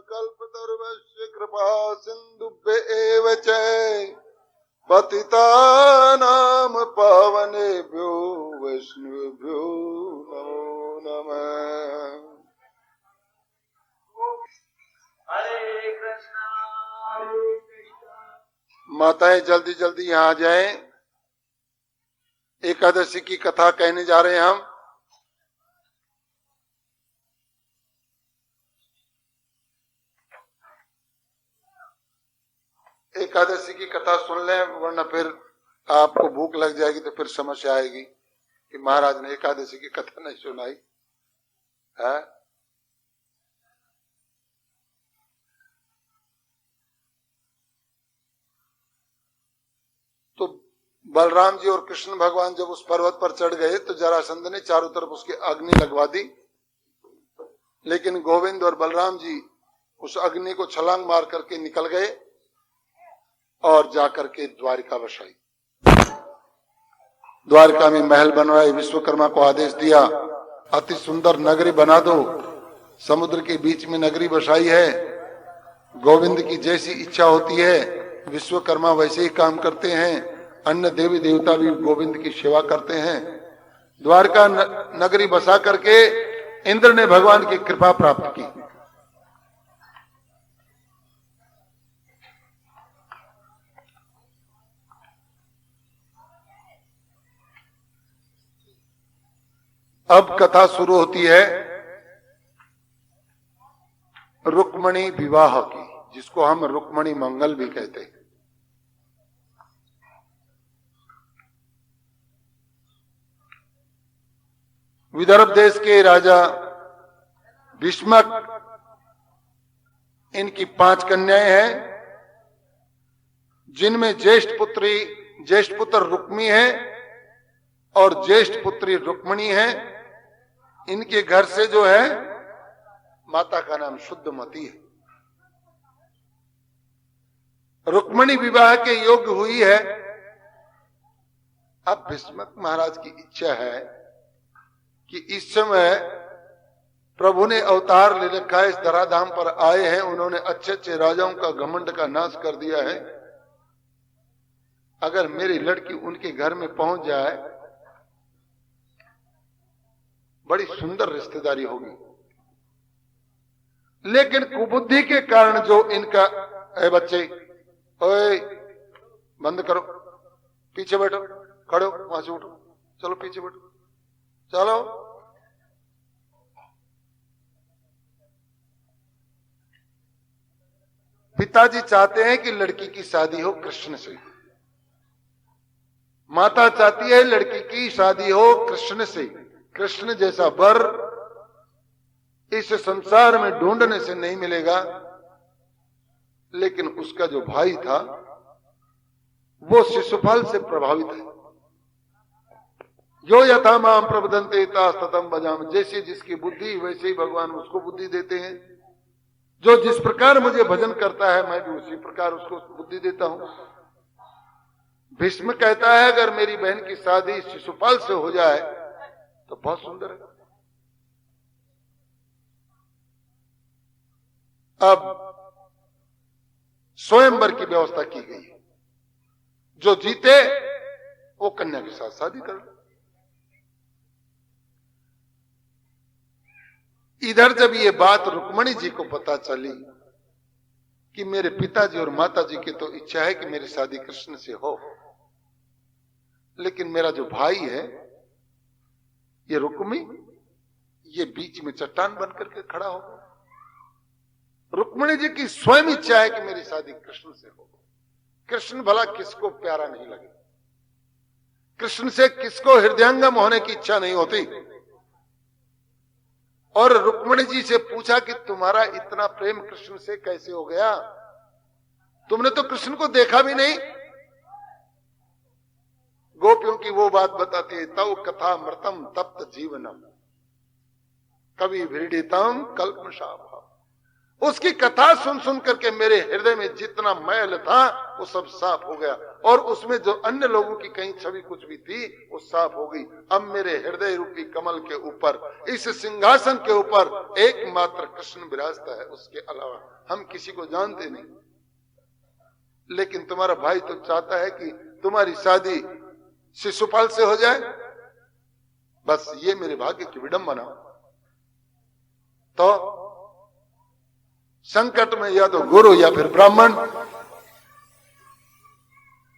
कल्पतरुश्च कृपा सिन्धुभ्य एव च पतितानां पावनेभ्यो वैष्णवेभ्यो नमो नमः। हरे कृष्णा। माताएं जल्दी जल्दी यहाँ आ जाएं। एकादशी की कथा कहने जा रहे हैं हम। एकादशी की कथा सुन लें, वरना फिर आपको भूख लग जाएगी तो फिर समस्या आएगी कि महाराज ने एकादशी की कथा नहीं सुनाई है। तो बलराम जी और कृष्ण भगवान जब उस पर्वत पर चढ़ गए तो जरासंध ने चारों तरफ उसकी अग्नि लगवा दी, लेकिन गोविंद और बलराम जी उस अग्नि को छलांग मार करके निकल गए और जाकर के द्वारिका बसाई। द्वारिका में महल बनवाए, विश्वकर्मा को आदेश दिया अति सुंदर नगरी बना दो, समुद्र के बीच में नगरी बसाई है। गोविंद की जैसी इच्छा होती है विश्वकर्मा वैसे ही काम करते हैं, अन्य देवी देवता भी गोविंद की सेवा करते हैं। द्वारका नगरी बसा करके इंद्र ने भगवान की कृपा प्राप्त की। अब कथा शुरू होती है रुक्मणी विवाह की, जिसको हम रुक्मणी मंगल भी कहते हैं। विदर्भ देश के राजा भीष्मक, इनकी 5 कन्याएं हैं, जिनमें ज्येष्ठ पुत्र रुक्मी है और ज्येष्ठ पुत्री रुक्मणी है। इनके घर से जो है माता का नाम शुद्धमती है। रुक्मणी विवाह के योग्य हुई है। अब भीष्मक महाराज की इच्छा है कि इस समय प्रभु ने अवतार ले रखा है, इस धराधाम पर आए हैं, उन्होंने अच्छे अच्छे राजाओं का घमंड का नाश कर दिया है। अगर मेरी लड़की उनके घर में पहुंच जाए बड़ी सुंदर रिश्तेदारी होगी। लेकिन कुबुद्धि के कारण जो इनका, ए बच्चे, ओए बंद करो, पीछे बैठो, खड़े हो, वहां से उठो, चलो पीछे बैठो, चलो। पिताजी चाहते हैं कि लड़की की शादी हो कृष्ण से, माता चाहती है लड़की की शादी हो कृष्ण से। कृष्ण जैसा वर इस संसार में ढूंढने से नहीं मिलेगा। लेकिन उसका जो भाई था वो शिशुपाल से प्रभावित है। जो यथा माम प्रबदन्ते ततम भजामि, जैसे जिसकी बुद्धि वैसे ही भगवान उसको बुद्धि देते हैं। जो जिस प्रकार मुझे भजन करता है मैं भी उसी प्रकार उसको बुद्धि देता हूं। भीष्म कहता है अगर मेरी बहन की शादी शिशुपाल से हो जाए तो बहुत सुंदर है। अब स्वयंवर की व्यवस्था की गई है, जो जीते वो कन्या के साथ शादी कर ले। इधर जब ये बात रुक्मणी जी को पता चली कि मेरे पिताजी और माताजी की तो इच्छा है कि मेरी शादी कृष्ण से हो, लेकिन मेरा जो भाई है ये रुक्मी, ये बीच में चट्टान बन करके खड़ा हो गया। रुक्मणी जी की स्वयं इच्छा है कि मेरी शादी कृष्ण से हो। कृष्ण भला किसको प्यारा नहीं लगे, कृष्ण से किसको हृदयंगम होने की इच्छा नहीं होती। और रुक्मणी जी से पूछा कि तुम्हारा इतना प्रेम कृष्ण से कैसे हो गया, तुमने तो कृष्ण को देखा भी नहीं। गोपियों की वो बात बताती है, तव कथा मृतम तप्त जीवनम कवि भीड़ितम कल्पशाभ। उसकी कथा सुन सुन करके मेरे हृदय में जितना मैल था वो सब साफ हो गया। और उसमें जो अन्य लोगों की कहीं छवि कुछ भी थी वो साफ हो गई। अब मेरे हृदय रूपी कमल के ऊपर, इस सिंहासन के ऊपर एकमात्र कृष्ण विराजता है, उसके अलावा हम किसी को जानते नहीं। लेकिन तुम्हारा भाई तो चाहता है कि तुम्हारी शादी शिशुपाल से हो जाए, बस ये मेरे भाग्य की विडंबना। तो संकट में या तो गुरु या फिर ब्राह्मण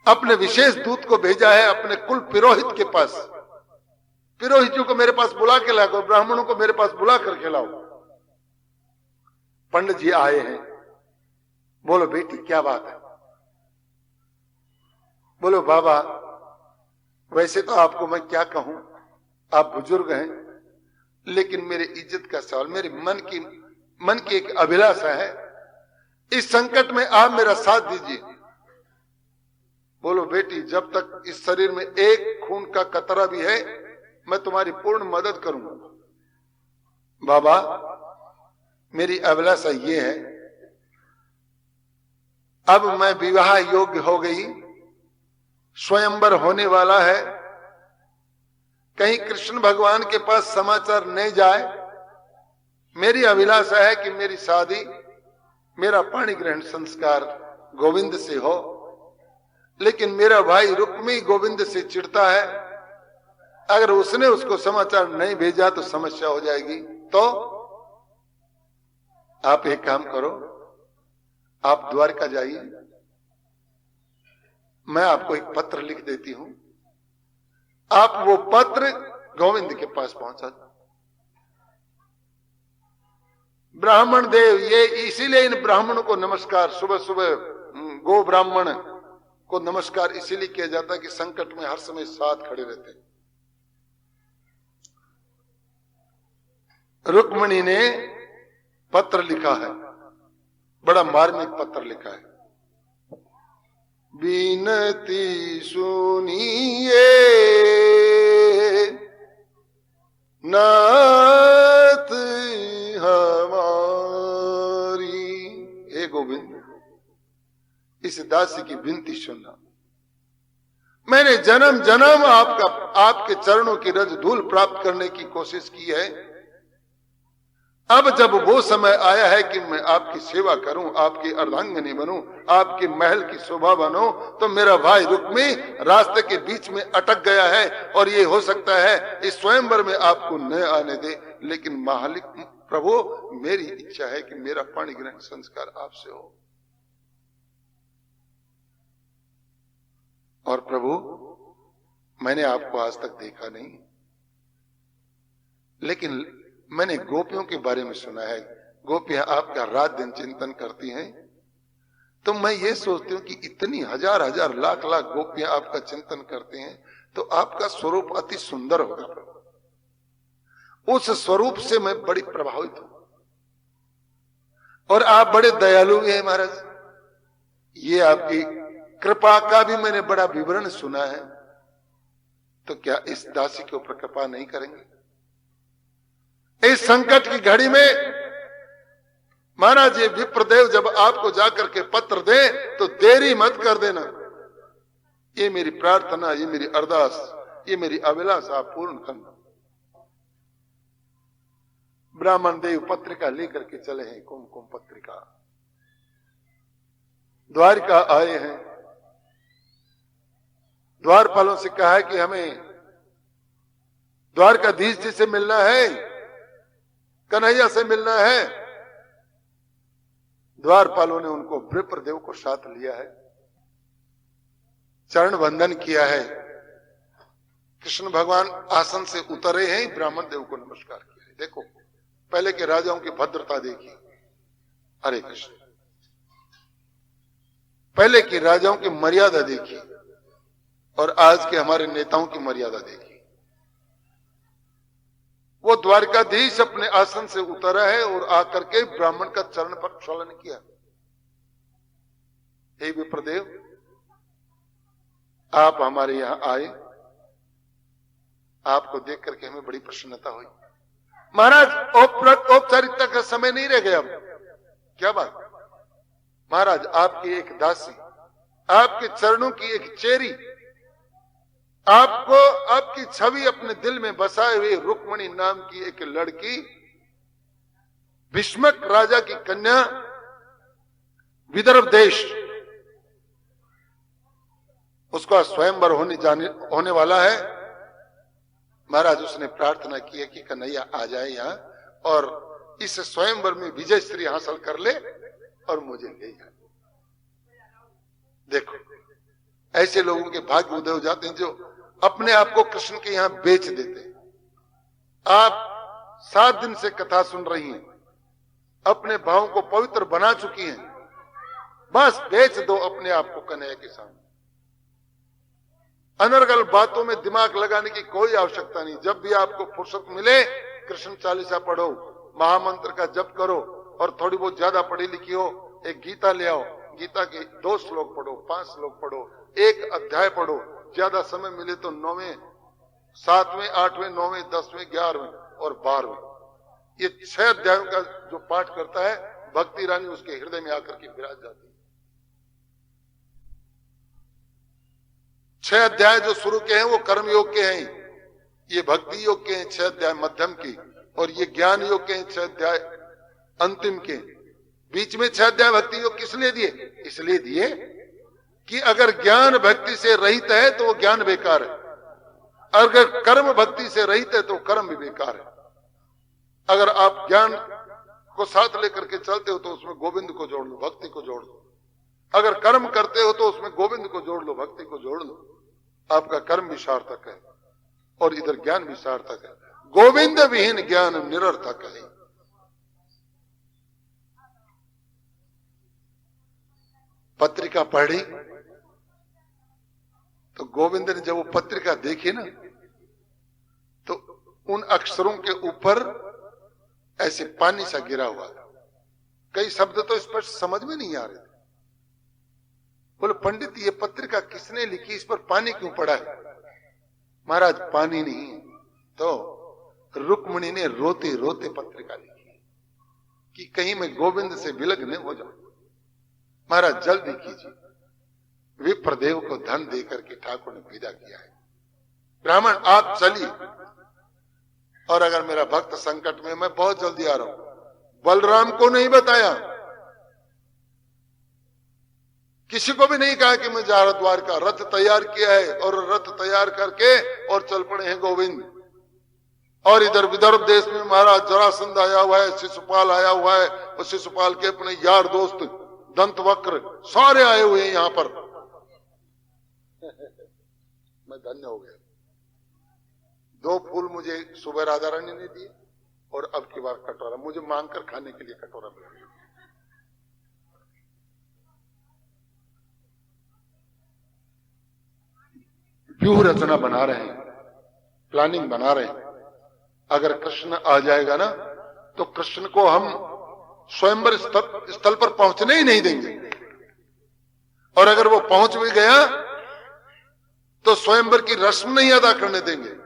अपने विशेष दूत को भेजा है अपने कुल पुरोहित के पास। पुरोहितों को मेरे पास बुला के लाओ, ब्राह्मणों को मेरे पास बुला करके लाओ। पंडित जी आए हैं, बोलो बेटी क्या बात है? बोलो बाबा वैसे तो आपको मैं क्या कहूं, आप बुजुर्ग हैं, लेकिन मेरी इज्जत का सवाल, मेरे मन की एक अभिलाषा है, इस संकट में आप मेरा साथ दीजिए। बोलो बेटी जब तक इस शरीर में एक खून का कतरा भी है मैं तुम्हारी पूर्ण मदद करूंगा। बाबा मेरी अभिलाषा ये है, अब मैं विवाह योग्य हो गई, स्वयंवर होने वाला है, कहीं कृष्ण भगवान के पास समाचार नहीं जाए। मेरी अभिलाषा है कि मेरी शादी, मेरा पाणी ग्रहण संस्कार गोविंद से हो, लेकिन मेरा भाई रुक्मी गोविंद से चिढ़ता है, अगर उसने उसको समाचार नहीं भेजा तो समस्या हो जाएगी। तो आप एक काम करो, आप द्वारका जाइए, मैं आपको एक पत्र लिख देती हूं, आप वो पत्र गोविंद के पास पहुंचा दो। ब्राह्मण देव, ये इसीलिए इन ब्राह्मणों को नमस्कार, सुबह सुबह गो ब्राह्मण को नमस्कार इसीलिए किया जाता है कि संकट में हर समय साथ खड़े रहते हैं। रुक्मिणी ने पत्र लिखा है, बड़ा मार्मिक पत्र लिखा है। बिनती सुनिए नाथ हमारी, हे गोविंद इस दासी की विनती सुनना। मैंने जन्म जन्म आपके चरणों की रज धूल प्राप्त करने की कोशिश की है, अब जब वो समय आया है कि मैं आपकी सेवा करूं, आपकी अर्धांगिनी बनूं, आपके महल की शोभा बनूं, तो मेरा भाई रुक्मी रास्ते के बीच में अटक गया है और ये हो सकता है इस स्वयंवर में आपको न आने दे। लेकिन मालिक प्रभु मेरी इच्छा है कि मेरा पाणी ग्रहण संस्कार आपसे हो। और प्रभु मैंने आपको आज तक देखा नहीं, लेकिन मैंने गोपियों के बारे में सुना है, गोपियां आपका रात दिन चिंतन करती हैं, तो मैं ये सोचती हूँ कि इतनी हजार हजार लाख लाख गोपियां आपका चिंतन करती हैं, तो आपका स्वरूप अति सुंदर होगा। उस स्वरूप से मैं बड़ी प्रभावित हूं, और आप बड़े दयालु भी हैं महाराज। ये आपकी कृपा का भी मैंने बड़ा विवरण सुना है, तो क्या इस दासी के ऊपर कृपा नहीं करेंगे? इस संकट की घड़ी में महाराज ये विप्रदेव जब आपको जाकर के पत्र दे तो देरी मत कर देना। ये मेरी प्रार्थना, ये मेरी अरदास, ये मेरी अभिलाषा आप पूर्ण करना। ब्राह्मण देव पत्रिका लेकर के चले हैं, कुमकुम पत्रिका, द्वारका आए हैं। द्वारपालों से कहा है कि हमें द्वारकाधीश जी से मिलना है, कन्हैया से मिलना है। द्वारपालों ने उनको विप्रदेव को साथ लिया है, चरण वंदन किया है। कृष्ण भगवान आसन से उतरे हैं, ब्राह्मण देव को नमस्कार किया है। देखो पहले के राजाओं की भद्रता देखी, हरे कृष्ण, पहले के राजाओं की मर्यादा देखी और आज के हमारे नेताओं की मर्यादा देखी। वो द्वारकाधीश अपने आसन से उतरा है और आकर के ब्राह्मण का चरण पर क्षालन किया। हे विप्रदेव, आप हमारे यहां आए, आपको देख करके हमें बड़ी प्रसन्नता हुई। महाराज औपचारिकता का समय नहीं रह गया। क्या बात महाराज, आपकी एक दासी आपके चरणों की एक चेरी, आपको आपकी छवि अपने दिल में बसाए हुए रुक्मणी नाम की एक लड़की, भीष्मक राजा की कन्या, विदर्भ देश, उसका स्वयंवर होने वाला है। महाराज उसने प्रार्थना की है कि कन्हैया आ जाए यहां और इस स्वयंवर में विजय श्री हासिल कर ले और मुझे ले जाए। देखो ऐसे लोगों के भाग्य उदय हो जाते हैं जो अपने आप को कृष्ण के यहां बेच देते हैं। आप 7 दिन से कथा सुन रही हैं, अपने भावों को पवित्र बना चुकी हैं, बस बेच दो अपने आप को कन्हैया के सामने। अनर्गल बातों में दिमाग लगाने की कोई आवश्यकता नहीं। जब भी आपको फुर्सत मिले कृष्ण चालीसा पढ़ो, महामंत्र का जप करो, और थोड़ी बहुत ज्यादा पढ़ी लिखी हो एक गीता ले आओ, गीता के 2 श्लोक पढ़ो, 5 श्लोक पढ़ो, 1 अध्याय पढ़ो, ज्यादा समय मिले तो 9वें 7वें 8वें 9वें 10वें 11वें और 12वें, ये 6 अध्यायों का जो पाठ करता है भक्ति रानी उसके हृदय में आकर के विराज जाती है। 6 अध्याय जो शुरू के हैं वो कर्म योग के हैं, ये भक्ति योग के हैं 6 अध्याय मध्यम के, और ये ज्ञान योग के हैं 6 अध्याय अंतिम के। बीच में 6 अध्याय भक्ति योग किस लिए दिए? इसलिए दिए कि अगर ज्ञान भक्ति से रहित है तो वो ज्ञान बेकार है, अगर कर्म भक्ति से रहित है तो कर्म भी बेकार है। अगर आप ज्ञान को साथ लेकर के चलते हो तो उसमें गोविंद को जोड़ लो, भक्ति को जोड़ लो। अगर कर्म करते हो तो उसमें गोविंद को जोड़ लो, भक्ति को जोड़ लो, आपका कर्म भी सार्थक है और इधर ज्ञान भी सार्थक है। गोविंद विहीन ज्ञान निरर्थक है। पत्रिका पढ़ी तो गोविंद ने जब वो पत्रिका देखी ना तो उन अक्षरों के ऊपर ऐसे पानी सा गिरा हुआ, कई शब्द तो स्पष्ट समझ में नहीं आ रहे थे। बोले पंडित ये पत्रिका किसने लिखी, इस पर पानी क्यों पड़ा है? महाराज पानी नहीं तो रुक्मिणी ने रोते रोते पत्रिका लिखी कि कहीं मैं गोविंद से विलग न हो जाऊं। महाराज जल्दी कीजिए। विप्रदेव को धन देकर के ठाकुर ने विदा किया है, ब्राह्मण आप चलिए, और अगर मेरा भक्त संकट में, मैं बहुत जल्दी आ रहा हूं। बलराम को नहीं बताया, किसी को भी नहीं कहा कि मैं जा रहा द्वारका, रथ तैयार किया है और रथ तैयार करके और चल पड़े हैं गोविंद। और इधर विदर्भ देश में महाराज जरासंध आया हुआ है, शिशुपाल आया हुआ है, और शिशुपाल के अपने यार दोस्त दंतवक्र सारे आए हुए हैं यहां पर। मैं धन्य हो गया। 2 फूल मुझे सुबह राधा रानी ने दिए और अब की बार कटोरा मुझे मांगकर खाने के लिए कटोरा मिला। व्यूह रचना बना रहे हैं, प्लानिंग बना रहे हैं। अगर कृष्ण आ जाएगा ना तो कृष्ण को हम स्वयंवर स्थल पर पहुंचने ही नहीं देंगे, और अगर वो पहुंच भी गया तो स्वयंवर की रस्म नहीं अदा करने देंगे।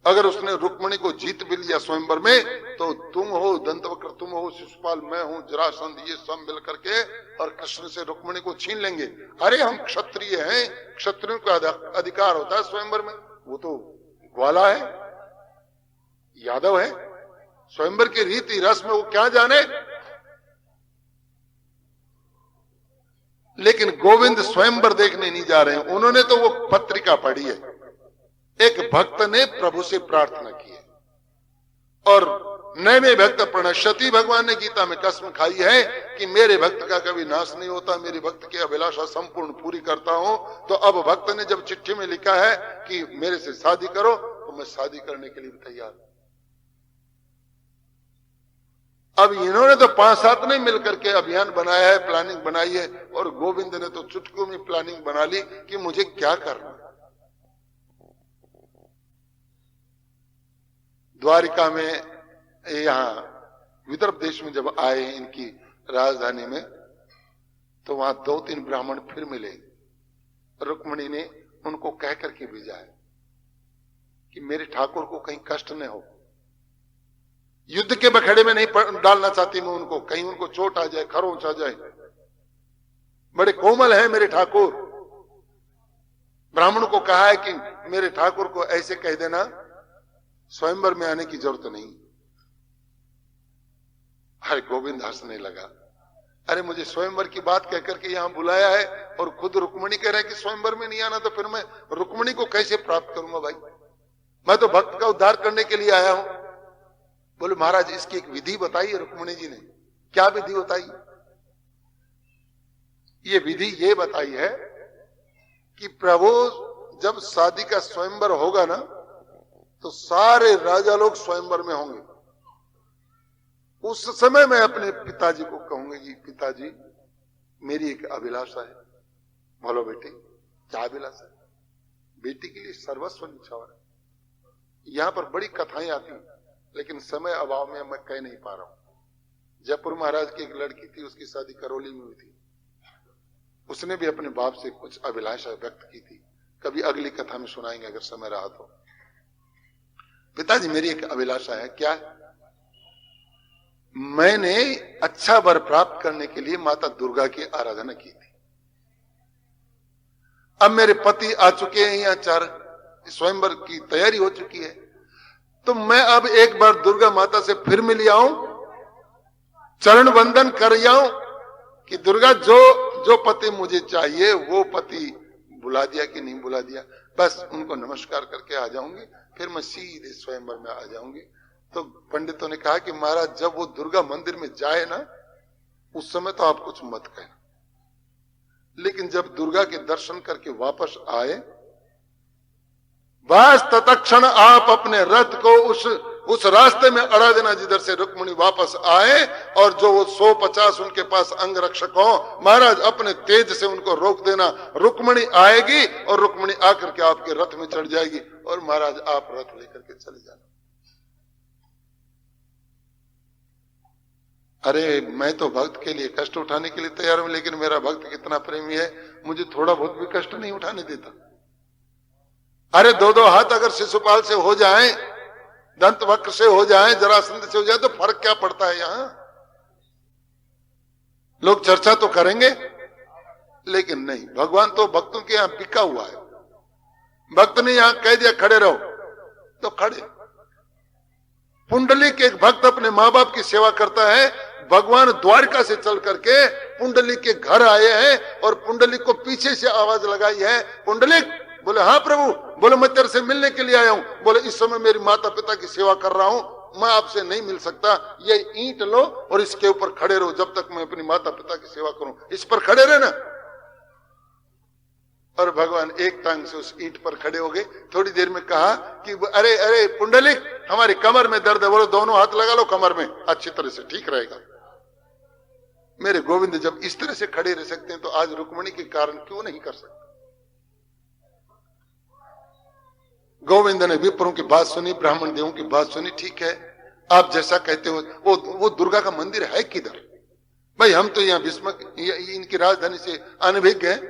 अगर उसने रुक्मिणी को जीत भी लिया स्वयंवर में तो तुम हो दंतवक्र, तुम हो शिशुपाल, मैं हूं जरासंध, ये सब मिल करके और कृष्ण से रुक्मिणी को छीन लेंगे। अरे हम क्षत्रिय हैं, क्षत्रियों का अधिकार होता है स्वयंवर में, वो तो ग्वाला है, यादव है, स्वयंवर की रीति रस्म वो क्या जाने। लेकिन गोविंद स्वयंवर देखने नहीं जा रहे हैं, उन्होंने तो वो पत्रिका पढ़ी है। एक भक्त ने प्रभु से प्रार्थना की है और नए भक्त प्रणश्यति, भगवान ने गीता में कसम खाई है कि मेरे भक्त का कभी नाश नहीं होता, मेरे भक्त की अभिलाषा संपूर्ण पूरी करता हूं। तो अब भक्त ने जब चिट्ठी में लिखा है कि मेरे से शादी करो तो मैं शादी करने के लिए भी तैयार हूं। अब इन्होंने तो 5-7 ने मिलकर के अभियान बनाया है, प्लानिंग बनाई है, और गोविंद ने तो चुटकियों में प्लानिंग बना ली कि मुझे क्या करना। द्वारिका में, यहां विदर्भ देश में जब आए इनकी राजधानी में, तो वहां 2-3 ब्राह्मण फिर मिले। रुक्मिणी ने उनको कह करके भेजा है कि मेरे ठाकुर को कहीं कष्ट न हो, युद्ध के बखेड़े में नहीं डालना चाहती मैं उनको, कहीं उनको चोट आ जाए, खरोंच आ जाए। बड़े कोमल हैं मेरे ठाकुर, ब्राह्मण को कहा है कि मेरे ठाकुर को ऐसे कह देना स्वयंवर में आने की जरूरत नहीं। अरे गोविंद हंसने लगा, अरे मुझे स्वयंवर की बात कहकर के यहां बुलाया है और खुद रुक्मणी कह रहे हैं कि स्वयंवर में नहीं आना, तो फिर मैं रुक्मणी को कैसे प्राप्त करूंगा भाई? मैं तो भक्त का उद्धार करने के लिए आया हूं। बोले महाराज इसकी एक विधि बताइए। रुक्मणी जी ने क्या विधि बताई? ये विधि ये बताई है कि प्रभु जब शादी का स्वयंवर होगा ना तो सारे राजा लोग स्वयंवर में होंगे। उस समय मैं अपने पिताजी को कहूंगी कि पिताजी मेरी एक अभिलाषा है। बोलो बेटे क्या अभिलाषा है? बेटी के लिए सर्वस्व निछावर है। यहां पर बड़ी कथाएं आती हैं लेकिन समय अभाव में मैं कह नहीं पा रहा हूं। जयपुर महाराज की एक लड़की थी, उसकी शादी करौली में हुई थी। उसने भी अपने बाप से कुछ अभिलाषा व्यक्त की थी, कभी अगली कथा में सुनाएंगे अगर समय रहा तो। पिताजी मेरी एक अभिलाषा है। क्या? मैंने अच्छा वर प्राप्त करने के लिए माता दुर्गा की आराधना की थी। अब मेरे पति आ चुके हैं, यहाँ 4 स्वयंवर की तैयारी हो चुकी है, तो मैं अब एक बार दुर्गा माता से फिर मिल आऊं, चरण वंदन कर आऊं कि दुर्गा जो पति मुझे चाहिए वो पति बुला दिया कि नहीं बुला दिया, बस उनको नमस्कार करके आ जाऊंगी, फिर मैं सीधे स्वयंवर में आ जाऊंगी। तो पंडितों ने कहा कि महाराज जब वो दुर्गा मंदिर में जाए ना उस समय तो आप कुछ मत कहना, लेकिन जब दुर्गा के दर्शन करके वापस आए बस तत्क्षण आप अपने रथ को उस रास्ते में अड़ा देना जिधर से रुक्मणी वापस आए, और जो वो 150 उनके पास अंग रक्षक हो महाराज अपने तेज से उनको रोक देना। रुक्मणी आएगी और रुक्मणी आकर के आपके रथ में चढ़ जाएगी और महाराज आप रथ लेकर के चले जाना। अरे मैं तो भक्त के लिए कष्ट उठाने के लिए तैयार हूं, लेकिन मेरा भक्त कितना प्रेमी है, मुझे थोड़ा बहुत भी कष्ट नहीं उठाने देता। अरे 2-2 हाथ अगर शिशुपाल से हो जाए, दंतवक्र से हो जाए, जरासंध से हो जाए तो फर्क क्या पड़ता है? यहां लोग चर्चा तो करेंगे लेकिन नहीं, भगवान तो भक्तों के यहां बिका हुआ है। भक्त ने यहां कह दिया खड़े रहो तो खड़े। पुंडलिक एक भक्त अपने मां बाप की सेवा करता है, भगवान द्वारका से चल करके पुंडलिक के घर आए हैं और पुंडलिक को पीछे से आवाज लगाई है, पुंडलिक। बोले हाँ प्रभु। बोले मैं तेरे से मिलने के लिए आया हूं। बोले इस समय मेरी माता पिता की सेवा कर रहा हूं, मैं आपसे नहीं मिल सकता, ये ईंट लो और इसके ऊपर खड़े रहो जब तक मैं अपनी माता पिता की सेवा करूं, इस पर खड़े रहना। और भगवान एक टांग से उस ईंट पर खड़े हो गए। थोड़ी देर में कहा कि अरे अरे पुंडलिक हमारी कमर में दर्द है। बोलो दोनों हाथ लगा लो कमर में, अच्छी तरह से ठीक रहेगा। मेरे गोविंद जब इस तरह से खड़े रह सकते हैं तो आज रुक्मणी के कारण क्यों नहीं कर सकते? गोविंद ने विप्रों की बात सुनी, ब्राह्मण देवों की बात सुनी। ठीक है आप जैसा कहते हो, वो दुर्गा का मंदिर है किधर? भाई हम तो यहाँ भीष्म इनकी राजधानी से अनभिज्ञ हैं।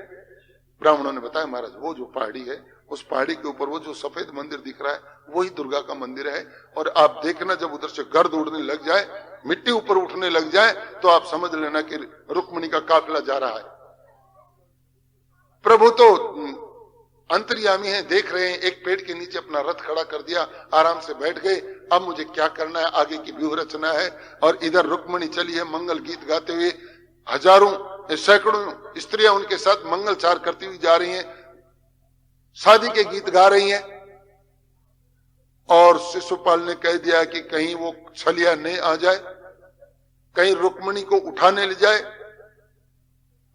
ब्राह्मणों ने बताया महाराज वो जो पहाड़ी है उस पहाड़ी के ऊपर वो जो सफेद मंदिर दिख रहा है वही दुर्गा का मंदिर है, और आप देखना जब उधर से गर्द उड़ने लग जाए, मिट्टी ऊपर उठने लग जाए तो आप समझ लेना कि रुक्मणी का काफिला जा रहा है। प्रभु तो अंतर्यामी है, देख रहे हैं, एक पेड़ के नीचे अपना रथ खड़ा कर दिया, आराम से बैठ गए। अब मुझे क्या करना है, आगे की व्यूह रचना है। और इधर रुक्मणी चली है मंगल गीत गाते हुए, हजारों सैकड़ों स्त्रियां उनके साथ मंगलचार करती हुई जा रही हैं, शादी के गीत गा रही हैं। और शिशुपाल ने कह दिया कि कहीं वो छलिया नहीं आ जाए, कहीं रुक्मणी को उठाने ले जाए।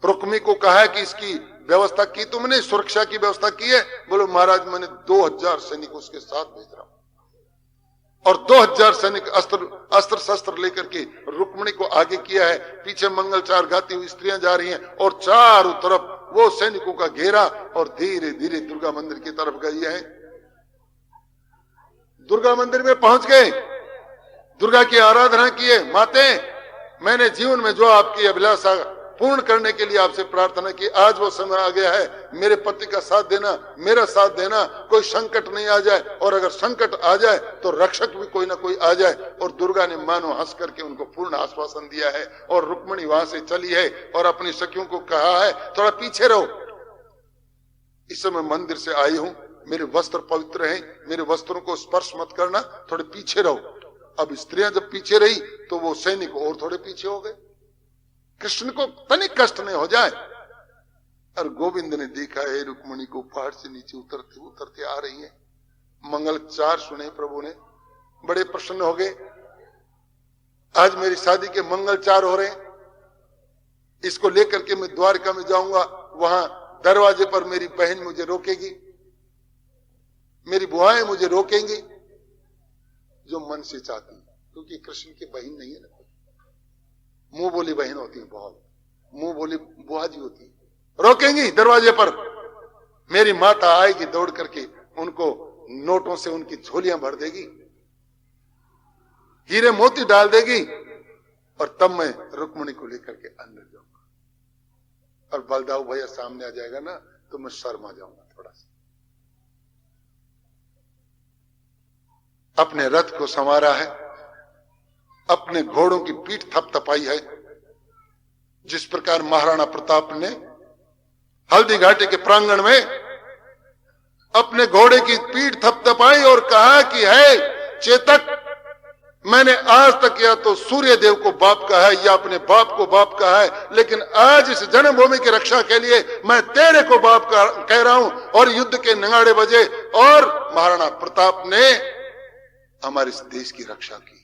रुक्मी को कहा है कि इसकी व्यवस्था की तुमने, सुरक्षा की व्यवस्था की है? बोलो महाराज मैंने 2000 सैनिक उसके साथ भेज रहा हूं, और 2000 सैनिक अस्त्र शस्त्र लेकर के रुक्मणी को आगे किया है। पीछे मंगलचार गाती हुई स्त्रियां जा रही हैं और चारों तरफ वो सैनिकों का घेरा, और धीरे धीरे दुर्गा मंदिर की तरफ गई है। दुर्गा मंदिर में पहुंच गए, दुर्गा की आराधना किए। माते मैंने जीवन में जो आपकी अभिलाषा पूर्ण करने के लिए आपसे प्रार्थना की, आज वो समय आ गया है, मेरे पति का साथ देना, मेरा साथ देना, कोई संकट नहीं आ जाए, और अगर संकट आ जाए तो रक्षक भी कोई ना कोई आ जाए। और दुर्गा ने मानो हंस करके उनको पूर्ण आश्वासन दिया है, और रुक्मणी वहां से चली है और अपनी सखियों को कहा है थोड़ा पीछे रहो। इस समय मंदिर से आई हूं, मेरे वस्त्र पवित्र हैं, मेरे वस्त्रों को स्पर्श मत करना, थोड़े पीछे रहो। अब स्त्रियां जब पीछे रही तो वो सैनिक और थोड़े पीछे हो गए, कृष्ण को तनिक कष्ट नहीं हो जाए। और गोविंद ने देखा है रुक्मिणी को पहाड़ से नीचे उतरते उतरते आ रही है। मंगलचार सुने प्रभु ने, बड़े प्रसन्न हो गए। आज मेरी शादी के मंगलचार हो रहे हैं, इसको लेकर के मैं द्वारका में जाऊंगा, वहां दरवाजे पर मेरी बहन मुझे रोकेगी, मेरी बुआएं मुझे रोकेंगी, जो मन से चाहती, क्योंकि कृष्ण की बहन नहीं है ना, मुंह बोली बहन होती है, बहुत मुंह बोली बुआ जी होती है, रोकेंगी दरवाजे पर। मेरी माता आएगी दौड़ करके, उनको नोटों से उनकी झोलियां भर देगी, हीरे मोती डाल देगी, और तब मैं रुक्मिणी को लेकर के अंदर जाऊंगा। और बलदाऊ भैया सामने आ जाएगा ना, तो मैं शर्मा जाऊंगा थोड़ा सा। अपने रथ को संवारा है, अपने घोड़ों की पीठ थपथपाई है, जिस प्रकार महाराणा प्रताप ने हल्दी घाटी के प्रांगण में अपने घोड़े की पीठ थपथपाई और कहा कि है चेतक, मैंने आज तक या तो सूर्य देव को बाप कहा है या अपने बाप को बाप कहा है, लेकिन आज इस जन्मभूमि की रक्षा के लिए मैं तेरे को बाप कह रहा हूं। और युद्ध के नगाड़े बजे और महाराणा प्रताप ने हमारे इस देश की रक्षा की,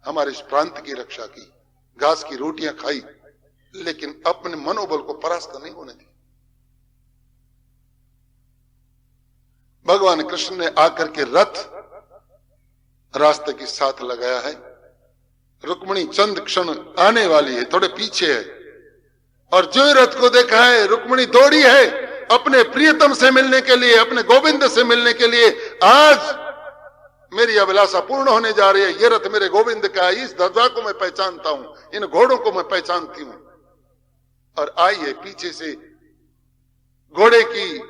हमारे इस प्रांत की रक्षा की, घास की रोटियां खाई, लेकिन अपने मनोबल को परास्त नहीं होने दी। भगवान कृष्ण ने आकर के रथ रास्ते के साथ लगाया है। रुक्मिणी चंद क्षण आने वाली है, थोड़े पीछे है, और जो रथ को देखा है रुक्मिणी दौड़ी है अपने प्रियतम से मिलने के लिए, अपने गोविंद से मिलने के लिए। आज मेरी अभिलाषा पूर्ण होने जा रही है, ये रथ मेरे गोविंद का है, इस ध्वजा को मैं पहचानता हूं, इन घोड़ों को मैं पहचानती हूं। और आई है पीछे से, घोड़े की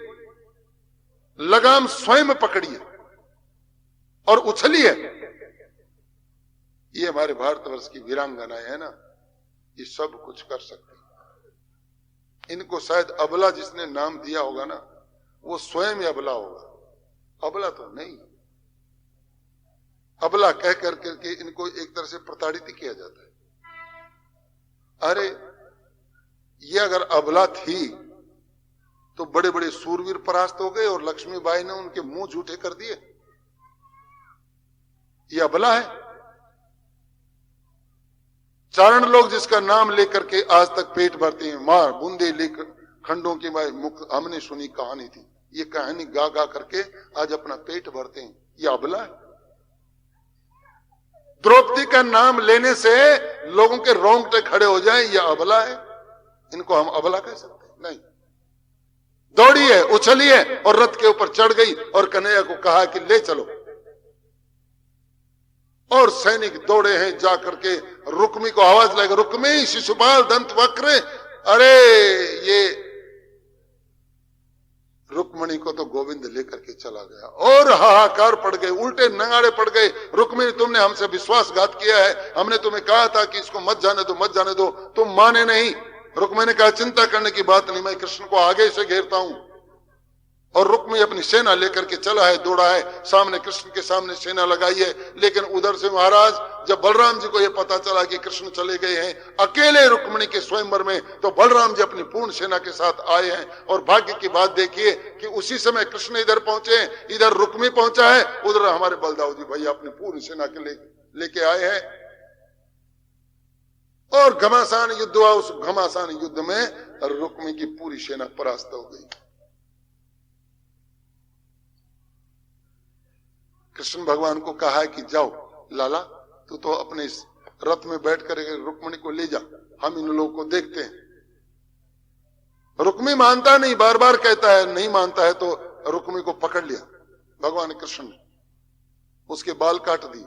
लगाम स्वयं पकड़ी है और उछली है। ये हमारे भारतवर्ष की वीरांगनाएं है ना, ये सब कुछ कर सकती। इनको शायद अबला जिसने नाम दिया होगा ना, वो स्वयं ही अबला होगा, अबला तो नहीं। अबला कह करके इनको एक तरह से प्रताड़ित किया जाता है। अरे ये अगर अबला थी तो बड़े बड़े सूरवीर परास्त हो गए और लक्ष्मीबाई ने उनके मुंह झूठे कर दिए। ये अबला है। चारण लोग जिसका नाम लेकर के आज तक पेट भरते हैं, मार बूंदे लेकर खंडों की मुख हमने सुनी कहानी थी, ये कहानी गा गा करके आज अपना पेट भरते हैं, ये अबला है। द्रौपदी का नाम लेने से लोगों के रोंगटे खड़े हो जाएं, ये अबला है। इनको हम अबला कह सकते हैं? नहीं। दौड़ी है, उछली है और रथ के ऊपर चढ़ गई और कन्हैया को कहा कि ले चलो। और सैनिक दौड़े हैं जाकर के रुक्मी को आवाज लगा, रुक्मी शिशुपाल दंत वक्र। अरे ये रुक्मणी को तो गोविंद लेकर के चला गया और हाहाकार पड़ गए, उल्टे नगाड़े पड़ गए। रुक्मिणी तुमने हमसे विश्वासघात किया है, हमने तुम्हें कहा था कि इसको मत जाने दो मत जाने दो, तुम माने नहीं। रुक्मिणी ने कहा चिंता करने की बात नहीं, मैं कृष्ण को आगे से घेरता हूं। और रुक्मिणी अपनी सेना लेकर के चला है, दौड़ा है, सामने कृष्ण के सामने सेना लगाई है। लेकिन उधर से महाराज जब बलराम जी को यह पता चला कि कृष्ण चले गए हैं अकेले रुक्मिणी के स्वयंवर में, तो बलराम जी अपनी पूर्ण सेना के साथ आए हैं। और भाग्य की बात देखिए कि उसी समय कृष्ण इधर पहुंचे, इधर रुक्मिणी पहुंचा है, उधर हमारे बलदाऊ जी भैया अपनी पूर्ण सेना के लेके आए हैं। और घमासान युद्ध हुआ। उस घमासान युद्ध में रुक्मिणी की पूरी सेना परास्त हो गई। कृष्ण भगवान को कहा है कि जाओ लाला, तू तो अपने इस रथ में बैठ कर रुक्मिणी को ले जा, हम इन लोगों को देखते हैं। रुक्मिणी मानता नहीं, बार बार कहता है, नहीं मानता है। तो रुक्मिणी को पकड़ लिया भगवान कृष्ण ने, उसके बाल काट दिए।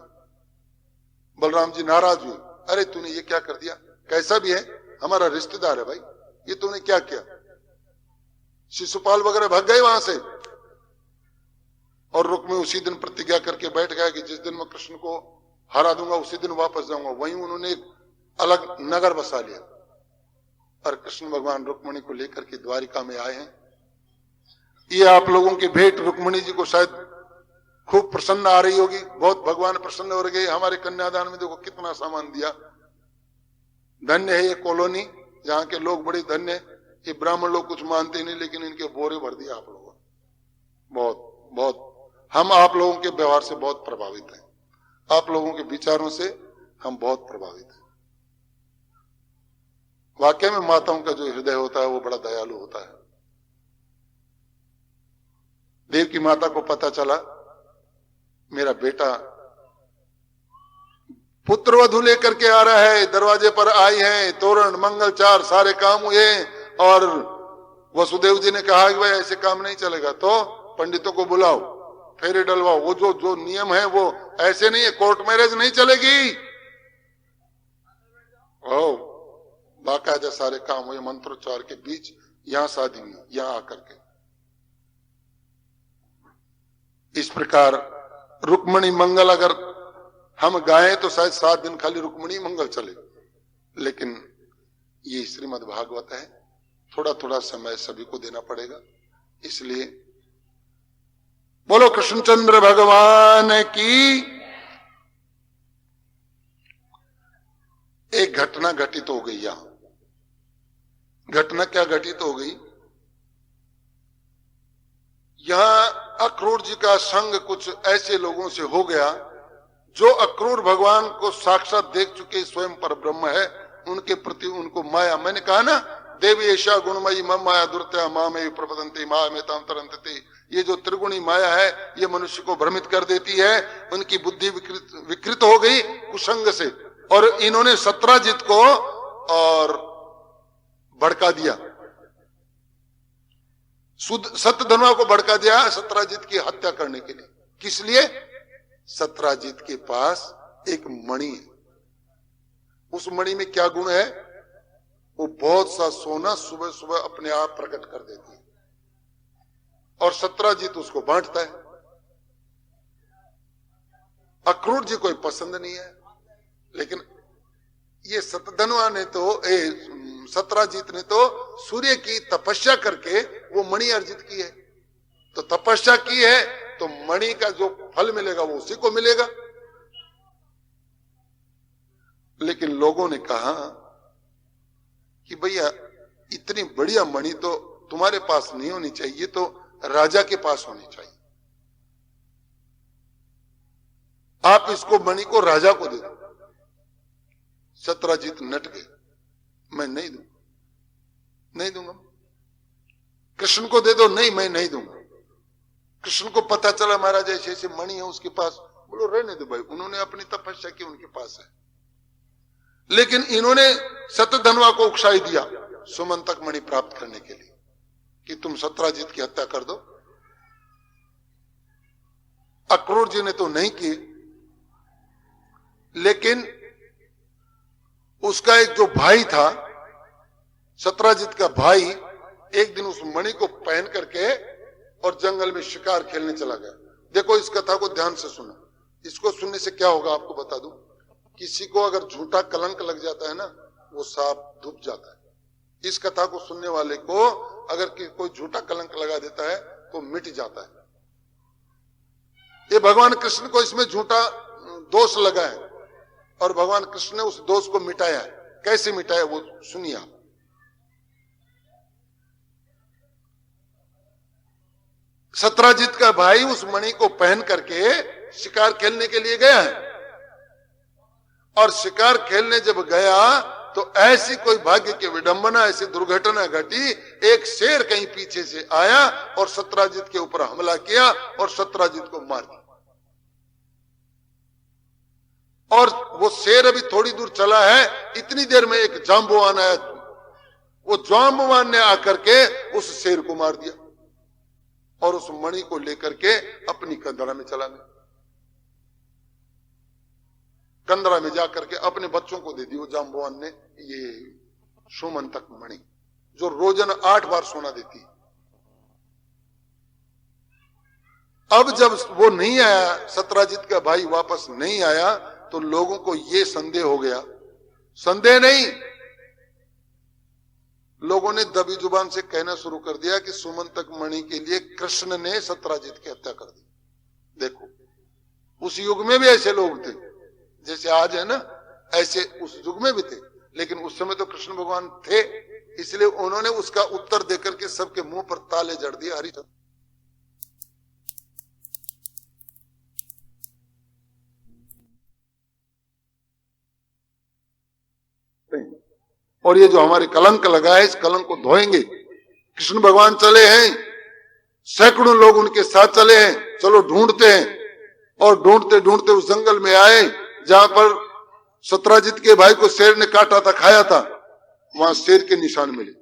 बलराम जी नाराज हुए, अरे तूने ये क्या कर दिया, कैसा भी है हमारा रिश्तेदार है भाई, ये तूने क्या किया। शिशुपाल वगैरह भाग गए वहां से। और रुक्मिणी उसी दिन प्रतिज्ञा करके बैठ गया कि जिस दिन मैं कृष्ण को हरा दूंगा उसी दिन वापस जाऊंगा। वहीं उन्होंने एक अलग नगर बसा लिया। और कृष्ण भगवान रुक्मिणी को लेकर के द्वारिका में आए हैं। ये आप लोगों की भेंट रुक्मिणी जी को शायद खूब प्रसन्न आ रही होगी, बहुत भगवान प्रसन्न हो गए। हमारे कन्यादान में देखो कितना सामान दिया। धन्य है ये कॉलोनी, यहाँ के लोग बड़े धन्य। ये ब्राह्मण लोग कुछ मानते नहीं, लेकिन इनके बोरे भर दिया आप लोगों ने। बहुत बहुत हम आप लोगों के व्यवहार से बहुत प्रभावित हैं, आप लोगों के विचारों से हम बहुत प्रभावित हैं। वाकई में माताओं का जो हृदय होता है वो बड़ा दयालु होता है। देव की माता को पता चला मेरा बेटा पुत्र वधू लेकर के आ रहा है, दरवाजे पर आई है, तोरण मंगल चार सारे काम हुए, और वसुदेव जी ने कहा कि भाई ऐसे काम नहीं चलेगा, तो पंडितों को बुलाओ, फेरे डलवाओ। वो जो नियम है वो ऐसे नहीं है, कोर्ट मैरिज नहीं चलेगी। ओ बाकायदा सारे काम हुए मंत्रोच्चार के बीच, यहां शादी हुई, यहां आकर के। इस प्रकार रुक्मिणी मंगल अगर हम गाएं तो शायद 7 दिन खाली रुक्मिणी मंगल चले, लेकिन ये श्रीमद् भागवत है, थोड़ा थोड़ा समय सभी को देना पड़ेगा। इसलिए बोलो कृष्णचंद्र भगवान की। एक घटना घटित हो गई यहां। घटना क्या घटित हो गई? यहां अक्रूर जी का संग कुछ ऐसे लोगों से हो गया जो अक्रूर भगवान को साक्षात देख चुके, स्वयं पर ब्रह्म है, उनके प्रति उनको माया। मैंने कहा ना, देवी ऐशा गुणमयी मम माया दुर्त्या मामे प्रपदंती माया में ताम तरंतते। ये जो त्रिगुणी माया है ये मनुष्य को भ्रमित कर देती है। उनकी बुद्धि विकृत हो गई कुसंग से, और इन्होंने सत्राजित को और भड़का दिया, सत्यधनवा को भड़का दिया सत्राजित की हत्या करने के लिए। किस लिए? सत्राजित के पास एक मणि है। उस मणि में क्या गुण है? वो बहुत सा सोना सुबह सुबह अपने आप प्रकट कर देती है, और सत्राजित उसको बांटता है। अक्रूर जी कोई पसंद नहीं है, लेकिन ये सतधनवा ने तो सत्राजित ने तो सूर्य की तपस्या करके वो मणि अर्जित की है। तो तपस्या की है तो मणि का जो फल मिलेगा वो उसी को मिलेगा। लेकिन लोगों ने कहा कि भैया इतनी बढ़िया मणि तो तुम्हारे पास नहीं होनी चाहिए, तो राजा के पास होनी चाहिए। आप इसको मणि को राजा को दे दो। सत्राजित नट गए, मैं नहीं दूंगा, नहीं दूंगा। कृष्ण को दे दो, नहीं मैं नहीं दूंगा। कृष्ण को पता चला महाराज ऐसे ऐसे मणि है उसके पास, बोलो रहने दो भाई, उन्होंने अपनी तपस्या की, उनके पास है। लेकिन इन्होंने सतधनवा को उकसाई दिया सुमंतक मणि प्राप्त करने के लिए कि तुम सत्राजित की हत्या कर दो। अक्रूर जी ने तो नहीं की, लेकिन उसका एक जो भाई था, सत्राजित का भाई, एक दिन उस मणि को पहन करके और जंगल में शिकार खेलने चला गया। देखो इस कथा को ध्यान से सुनो, इसको सुनने से क्या होगा आपको बता दूं। किसी को अगर झूठा कलंक लग जाता है ना, वो सांप धुप जाता है। इस कथा को सुनने वाले को अगर कोई झूठा कलंक लगा देता है तो मिट जाता है। ये भगवान कृष्ण को इसमें झूठा दोष लगा है, और भगवान कृष्ण ने उस दोष को मिटाया है। कैसे मिटाया वो सुनिए आप। सत्राजित का भाई उस मणि को पहन करके शिकार खेलने के लिए गया है, और शिकार खेलने जब गया तो ऐसी कोई भाग्य की विडंबना, ऐसी दुर्घटना घटी, एक शेर कहीं पीछे से आया और सत्राजित के ऊपर हमला किया और सत्राजित को मार दिया। और वो शेर अभी थोड़ी दूर चला है, इतनी देर में एक जांबुवान आया। वो जांबुवान ने आकर के उस शेर को मार दिया और उस मणि को लेकर के अपनी कंदरा में चला गया। कंदरा में जाकर के अपने बच्चों को दे दी वो जांबुवान ने, ये सुमंतक मणि जो रोजाना 8 बार सोना देती है। अब जब वो नहीं आया, सत्राजित का भाई वापस नहीं आया, तो लोगों को ये संदेह हो गया, संदेह नहीं, लोगों ने दबी जुबान से कहना शुरू कर दिया कि सुमंतक मणि के लिए कृष्ण ने सत्यराजित की हत्या कर दी। देखो, उस युग में भी ऐसे लोग थे, जैसे आज है ना, ऐसे उस युग में भी थे, लेकिन उस समय तो कृष्ण भगवान थे, इसलिए उन्होंने उसका उत्तर देकर के सबके मुंह पर ताले जड़ दिए। हरिचंद्र और ये जो हमारे कलंक लगा है, इस कलंक को धोएंगे। कृष्ण भगवान चले हैं, सैकड़ों लोग उनके साथ चले हैं, चलो ढूंढते हैं। और ढूंढते ढूंढते उस जंगल में आए जहां पर सत्यराजित के भाई को शेर ने काटा था, खाया था। वहां शेर के निशान मिले।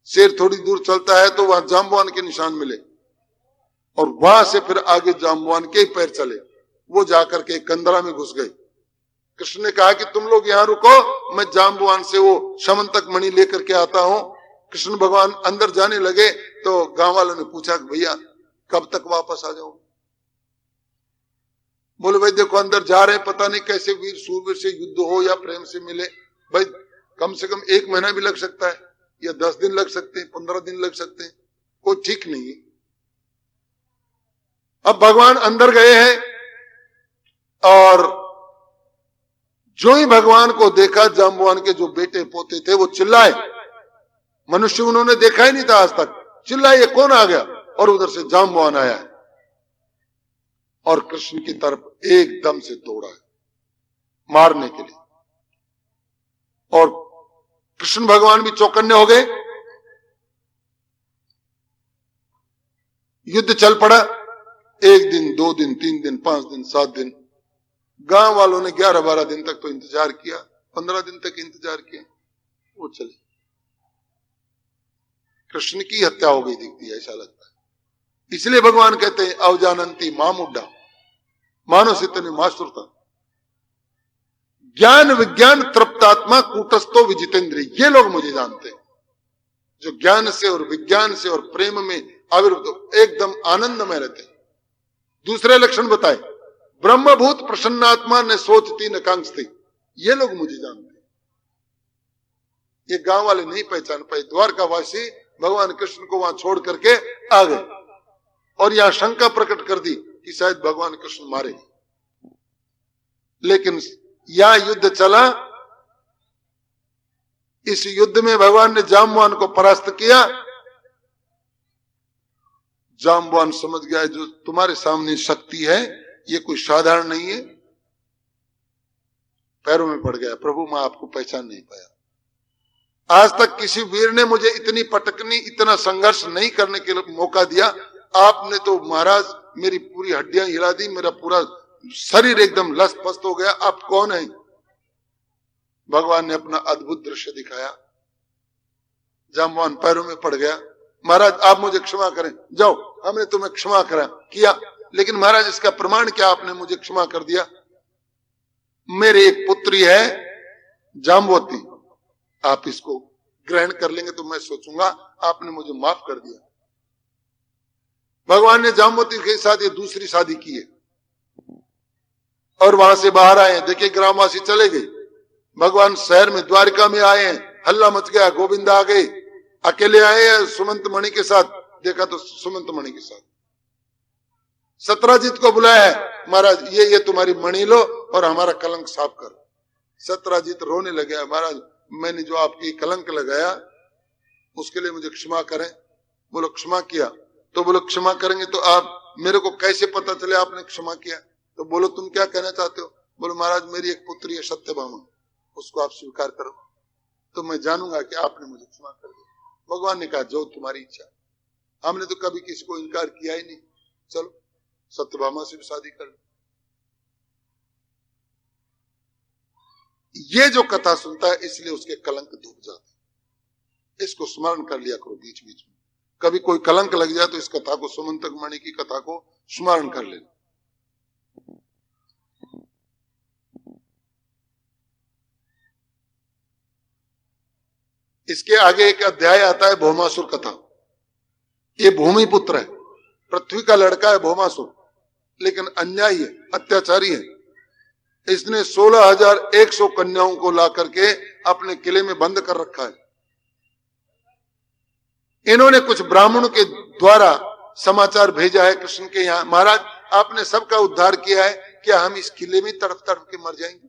शेर थोड़ी दूर चलता है तो वहां जाम्बवान के निशान मिले, और वहां से फिर आगे जाम्बवान के ही पैर चले। वो जाकर के कंदरा में घुस गए। कृष्ण ने कहा कि तुम लोग यहां रुको, मैं जाम्बवान से वो समंतक मणि लेकर के आता हूं। कृष्ण भगवान अंदर जाने लगे तो गांव वालों ने पूछा कि भैया कब तक वापस आ जाओ? बोले भाई देखो, अंदर जा रहे हैं, पता नहीं कैसे वीर सूरवीर से युद्ध हो या प्रेम से मिले। भाई कम से कम 1 महीना भी लग सकता है, या 10 दिन लग सकते हैं, 15 दिन लग सकते हैं, कोई ठीक नहीं है। अब भगवान अंदर गए हैं, और जो ही भगवान को देखा, जाम्बवान के जो बेटे पोते थे वो चिल्लाए। मनुष्य उन्होंने देखा ही नहीं था आज तक। चिल्लाए, ये कौन आ गया? और उधर से जाम्बवान आया है और कृष्ण की तरफ एकदम से दौड़ा है मारने के लिए। और कृष्ण भगवान भी चौकन्ने हो गए। युद्ध चल पड़ा। 1 दिन, 2 दिन, 3 दिन, 5 दिन, 7 दिन। गांव वालों ने 11-12 दिन तक तो इंतजार किया, 15 दिन तक इंतजार किया, वो चले। कृष्ण की हत्या हो गई दिखती है, ऐसा लगता है। इसलिए भगवान कहते हैं अवजानंती मामुड्डा, मानो से तने मासुरता। ज्ञान विज्ञान तृप्तात्मा कूटस्थो विजितेंद्रिय। ये लोग मुझे जानते हैं, जो ज्ञान से और विज्ञान से और प्रेम में आविर्भूत एकदम आनंद में रहते हैं। दूसरे लक्षण बताए, ब्रह्मभूत प्रसन्नात्मा ने सोचती न कांक्षती। ये लोग मुझे जानते हैं। ये गांव वाले नहीं पहचान पाए। द्वारकावासी भगवान कृष्ण को वहां छोड़ करके आ गए, और यहां शंका प्रकट कर दी कि शायद भगवान कृष्ण मारे। लेकिन यहां युद्ध चला। इस युद्ध में भगवान ने जाम्बवान को परास्त किया। जाम्बवान समझ गया जो तुम्हारे सामने शक्ति है ये कोई साधारण नहीं है। पैरों में पड़ गया, प्रभु मैं आपको पहचान नहीं पाया। आज तक किसी वीर ने मुझे इतनी पटकनी, इतना संघर्ष नहीं करने के लिए मौका दिया। आपने तो महाराज मेरी पूरी हड्डियां हिला दी, मेरा पूरा शरीर एकदम लस्त पस्त हो गया। आप कौन हैं? भगवान ने अपना अद्भुत दृश्य दिखाया। जाम्बवान पैरों में पड़ गया। महाराज आप मुझे क्षमा करें, जाओ, हमने तुम्हें क्षमा किया, लेकिन महाराज इसका प्रमाण क्या आपने मुझे क्षमा कर दिया? मेरी एक पुत्री है जाम्बवती, आप इसको ग्रहण कर लेंगे तो मैं सोचूंगा आपने मुझे माफ कर दिया। भगवान ने जाम्बवती के साथ ये दूसरी शादी की है, और वहां से बाहर आए हैं। देखिए ग्रामवासी चले गए। भगवान शहर में द्वारिका में आए हैं, हल्ला मच गया, गोविंद आ गए। अकेले आए हैं सुमंत मणि के साथ, देखा तो सुमंत मणि के साथ। सत्यराजित को बुलाया है, महाराज ये तुम्हारी मणि लो और हमारा कलंक साफ कर। सत्यराजित रोने लगे, महाराज मैंने जो आपकी कलंक लगाया उसके लिए मुझे क्षमा करें। बोलो क्षमा किया? तो बोलो क्षमा करेंगे तो आप मेरे को कैसे पता चले आपने क्षमा किया? तो बोलो तुम क्या कहना चाहते हो? बोलो महाराज मेरी एक पुत्री है सत्यभामा, उसको आप स्वीकार करो तो मैं जानूंगा कि आपने मुझे क्षमा कर दिया। भगवान ने कहा जो तुम्हारी इच्छा, हमने तो कभी किसी को इनकार किया ही नहीं, चलो सत्यभामा से भी शादी कर लो। ये जो कथा सुनता है इसलिए उसके कलंक धुप जाते। इसको स्मरण कर लिया करो बीच बीच में। कभी कोई कलंक लग जाए तो इस कथा को, सुमंतक मणि की कथा को स्मरण कर लेना। इसके आगे एक अध्याय आता है भौमासुर कथा। ये भूमि पुत्र है, पृथ्वी का लड़का है भौमासुर, लेकिन अन्यायी है, अत्याचारी है। इसने 16,100 कन्याओं को ला करके अपने किले में बंद कर रखा है। इन्होंने कुछ ब्राह्मणों के द्वारा समाचार भेजा है कृष्ण के यहाँ, महाराज आपने सबका उद्धार किया है, क्या हम इस किले में तड़प तड़प के मर जाएंगे?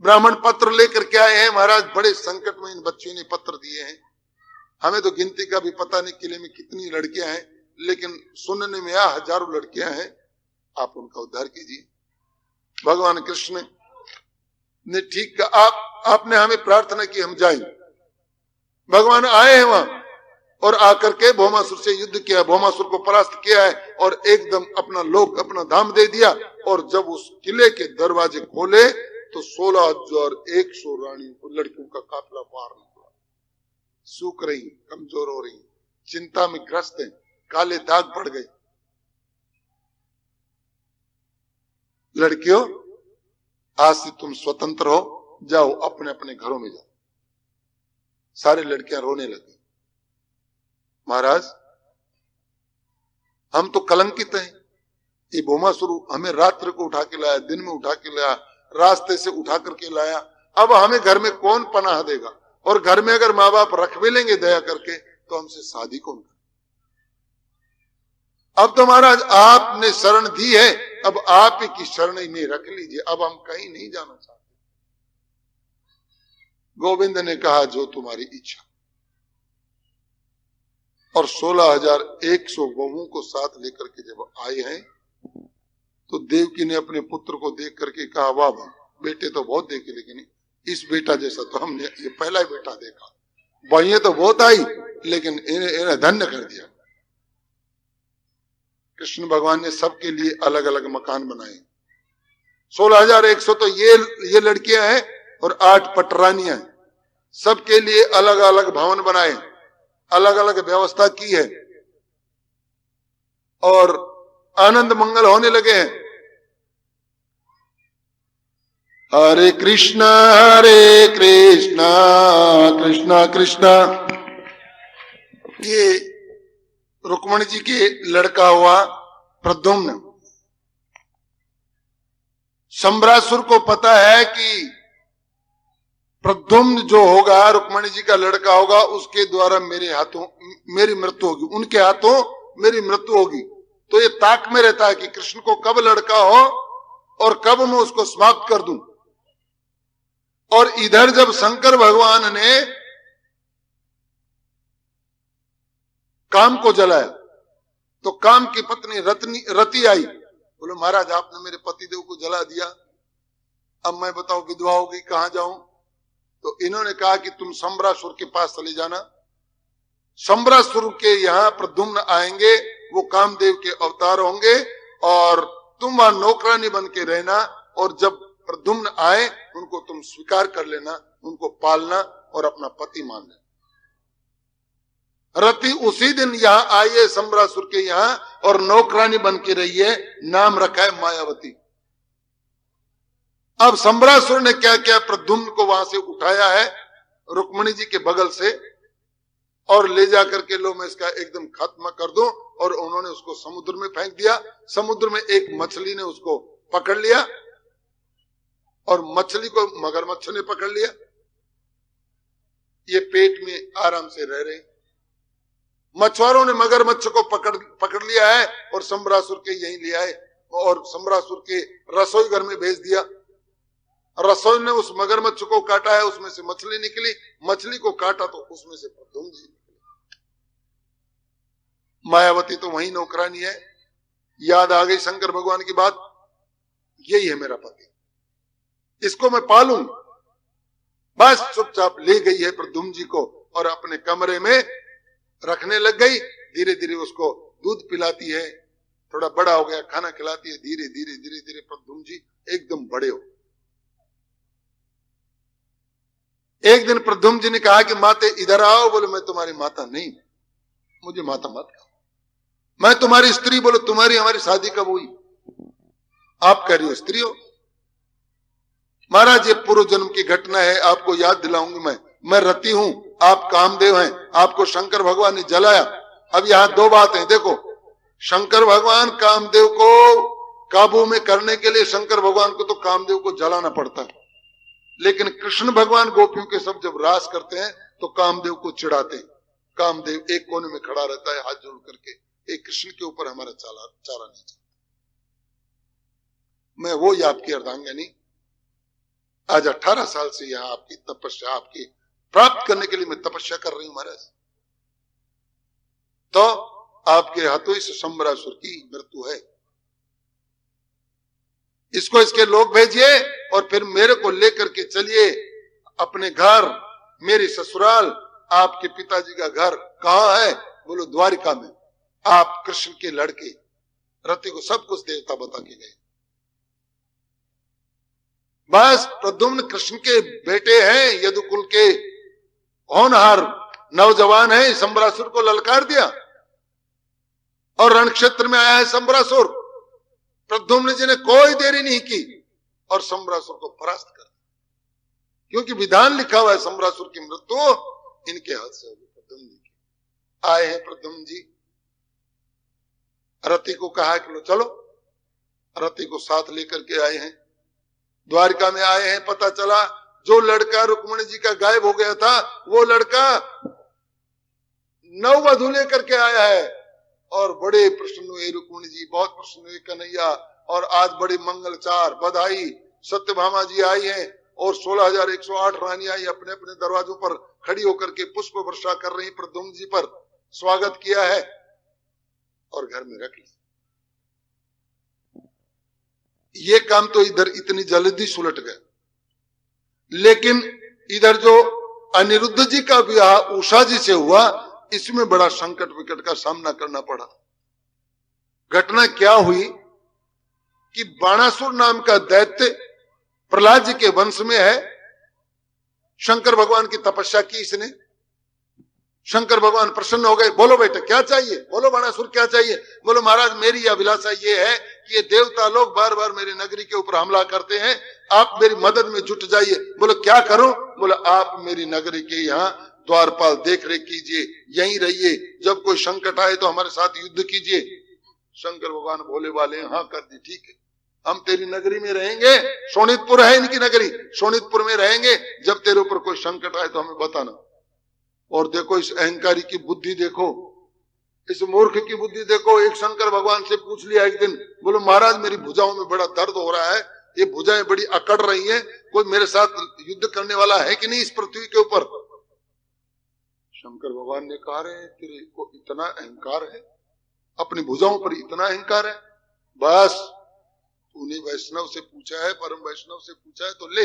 ब्राह्मण पत्र लेकर के आए हैं, महाराज बड़े संकट में इन बच्चों ने पत्र दिए हैं, हमें तो गिनती का भी पता नहीं किले में कितनी लड़कियां हैं, लेकिन सुनने में हजारों लड़कियां हैं, आप उनका उद्धार कीजिए। भगवान कृष्ण ने ठीक कहा, आपने हमें प्रार्थना की, हम जाएंगे। भगवान आए हैं वहां और आकर के भौमासुर से युद्ध किया, भौमासुर को परास्त किया है और एकदम अपना लोक अपना धाम दे दिया। और जब उस किले के दरवाजे खोले तो 16,100 रानियों लड़कियों का काफिला पार निकला। सूख रही, कमजोर हो रही, चिंता में ग्रस्त है, काले दाग पड़ गए। लड़कियों आज से तुम स्वतंत्र हो, जाओ अपने अपने घरों में जाओ। सारी लड़कियां रोने लगी, महाराज हम तो कलंकित हैं, ये भौमासुर हमें रात्रि को उठा के लाया, दिन में उठा के लाया, रास्ते से उठा करके लाया, अब हमें घर में कौन पनाह देगा? और घर में अगर माँ बाप रख भी लेंगे दया करके तो हमसे शादी कौन करे? अब तो महाराज आपने शरण दी है, अब आप ही की शरण में रख लीजिए, अब हम कहीं नहीं जाना चाहते। गोविंद ने कहा जो तुम्हारी इच्छा। और 16,100 बहुओं को साथ लेकर के जब आए हैं तो देवकी ने अपने पुत्र को देख करके कहा, वाह वाह, बेटे तो बहुत देखे लेकिन इस बेटा जैसा तो हमने ये पहला ही बेटा देखा। बहियां तो बहुत आई लेकिन इन्हें धन्य कर दिया। कृष्ण भगवान ने सबके लिए अलग अलग मकान बनाए। 16,100 तो ये लड़कियां हैं और 8 पटरानियां हैं, सबके लिए अलग अलग भवन बनाए, अलग अलग व्यवस्था की है और आनंद मंगल होने लगे हैं। हरे कृष्णा कृष्णा कृष्णा। ये रुक्मणी जी के लड़का हुआ प्रद्युम्न। सम्रासुर को पता है कि प्रद्युम्न जो होगा रुक्मणी जी का लड़का होगा, उसके द्वारा मेरे हाथों मेरी मृत्यु होगी, उनके हाथों मेरी मृत्यु होगी। तो ये ताक में रहता है कि कृष्ण को कब लड़का हो और कब मैं उसको समाप्त कर दूं। और इधर जब शंकर भगवान ने काम को जलाया तो काम की पत्नी रति आई, बोले महाराज आपने मेरे पतिदेव को जला दिया, अब मैं बताओ विधवा होगी, कहां जाऊं? तो इन्होंने कहा कि तुम सम्रासुर के पास चले जाना, सम्रासुर के यहाँ प्रद्युम्न आएंगे, वो कामदेव के अवतार होंगे और तुम वहां नौकरानी बन के रहना और जब प्रद्युम्न आए उनको तुम स्वीकार कर लेना, उनको पालना और अपना पति मान लेना। रति उसी दिन यहाँ आई है सम्रासुर के यहाँ और नौकरानी बन के रही है, नाम रखा है मायावती। अब सम्रासुर ने क्या किया, प्रद्युम्न को वहां से उठाया है रुक्मणी जी के बगल से और ले जाकर के लो मैं इसका एकदम खात्मा कर दूं, और उन्होंने उसको समुद्र में फेंक दिया। समुद्र में एक मछली ने उसको पकड़ लिया और मछली को मगरमच्छ ने पकड़ लिया। ये पेट में आराम से रह रहे। मछुआरों ने मगरमच्छ को पकड़ लिया है और सम्रासुर के यहीं ले आए और सम्रासुर के रसोई घर में भेज दिया। रसोई ने उस मगरमच्छ को काटा है, उसमें से मछली निकली, मछली को काटा तो उसमें से प्रद्युम्न जी निकले। मायावती तो वही नौकरानी है। याद आ गई शंकर भगवान की बात, यही है मेरा पति, इसको मैं पालूंगा। बस चुपचाप ले गई है प्रद्युम्न जी को और अपने कमरे में रखने लग गई। धीरे धीरे उसको दूध पिलाती है, थोड़ा बड़ा हो गया, खाना खिलाती है। धीरे धीरे धीरे धीरे प्रद्युम्न जी एकदम बड़े हो। एक दिन प्रद्युम्न जी ने कहा कि माते इधर आओ। बोले मैं तुम्हारी माता नहीं, मुझे माता मत कहो, मैं तुम्हारी स्त्री। बोले तुम्हारी हमारी शादी कब हुई? आप कह रही हो स्त्री हो। महाराज ये पूर्व जन्म की घटना है, आपको याद दिलाऊंगी। मैं रति हूं, आप कामदेव हैं, आपको शंकर भगवान ने जलाया। अब यहां 2 बातें देखो, शंकर भगवान कामदेव को काबू में करने के लिए शंकर भगवान को तो कामदेव को जलाना पड़ता है, लेकिन कृष्ण भगवान गोपियों के सब जब रास करते हैं तो कामदेव को चिढ़ाते हैं। कामदेव एक कोने में खड़ा रहता है हाथ जोड़ करके, एक कृष्ण के ऊपर हमारा चारा नहीं चलता। मैं वो ही आपकी अर्धांगिनी, आज 18 साल से यहाँ आपकी तपस्या, आपकी प्राप्त करने के लिए मैं तपस्या कर रही हूं महाराज। तो आपके हाथों इस शंबरासुर की मृत्यु है, इसको इसके लोग भेजिए और फिर मेरे को लेकर के चलिए अपने घर, मेरे ससुराल। आपके पिताजी का घर कहाँ है? बोलो द्वारिका में। आप कृष्ण के लड़के रति को सब कुछ देवता बता के गए। बस प्रद्युम्न कृष्ण के बेटे हैं, यदुकुल के होनहार नौजवान है। शंबरासुर को ललकार दिया और रण क्षेत्र में आया है शंबरासुर। प्रद्युम्न जी ने कोई देरी नहीं की और शंबरासुर को परास्त कर दिया, क्योंकि विधान लिखा हुआ है शंबरासुर की मृत्यु इनके हाथ से होगी। प्रद्युम्न जी आए हैं, प्रद्युम्न जी रति को कहा कि लो चलो, रति को साथ लेकर के आए हैं, द्वारिका में आए हैं। पता चला जो लड़का रुक्मिणी जी का गायब हो गया था वो लड़का नववधू लेकर के आया है और बड़े प्रसन्न हुए रुक्मिणी जी, बहुत प्रसन्न हुए कन्हैया। और आज बड़े मंगलचार बधाई, सत्यभामा जी आई हैं और 16,108 रानी आई अपने अपने दरवाजों पर खड़ी होकर के पुष्प वर्षा कर रही, प्रद्युम्न जी पर स्वागत किया है और घर में रख लिया। ये काम तो इधर इतनी जल्दी सुलट गया, लेकिन इधर जो अनिरुद्ध जी का विवाह उषा जी से हुआ, इसमें बड़ा संकट विकट का सामना करना पड़ा। घटना क्या हुई कि बाणासुर नाम का दैत्य प्रहलाद जी के वंश में है। शंकर भगवान की तपस्या की इसने, शंकर भगवान प्रसन्न हो गए। बोलो बेटा क्या चाहिए? बोलो बाणासुर क्या चाहिए? बोलो महाराज मेरी अभिलाषा ये है कि ये देवता लोग बार बार मेरी नगरी के ऊपर हमला करते हैं, आप मेरी मदद में जुट जाइए। बोलो क्या करूं? बोलो आप मेरी नगरी के यहाँ द्वारपाल देख रेख कीजिए, यहीं रहिए, जब कोई संकट आए तो हमारे साथ युद्ध कीजिए। शंकर भगवान भोले वाले हाँ कर दी, ठीक है हम तेरी नगरी में रहेंगे। शोणितपुर है इनकी नगरी, शोणितपुर में रहेंगे, जब तेरे ऊपर कोई संकट आए तो हमें बताना। और देखो इस अहंकारी की बुद्धि देखो, इस मूर्ख की बुद्धि देखो। एक शंकर भगवान से पूछ लिया एक दिन, बोलो महाराज मेरी भुजाओं में बड़ा दर्द हो रहा है, ये भुजाएं बड़ी अकड़ रही हैं, कोई मेरे साथ युद्ध करने वाला है कि नहीं इस पृथ्वी के ऊपर? शंकर भगवान ने कहा रे तेरे को इतना अहंकार है, अपनी भुजाओं पर इतना अहंकार है, बस तूने वैष्णव से पूछा है, परम वैष्णव से पूछा है तो ले।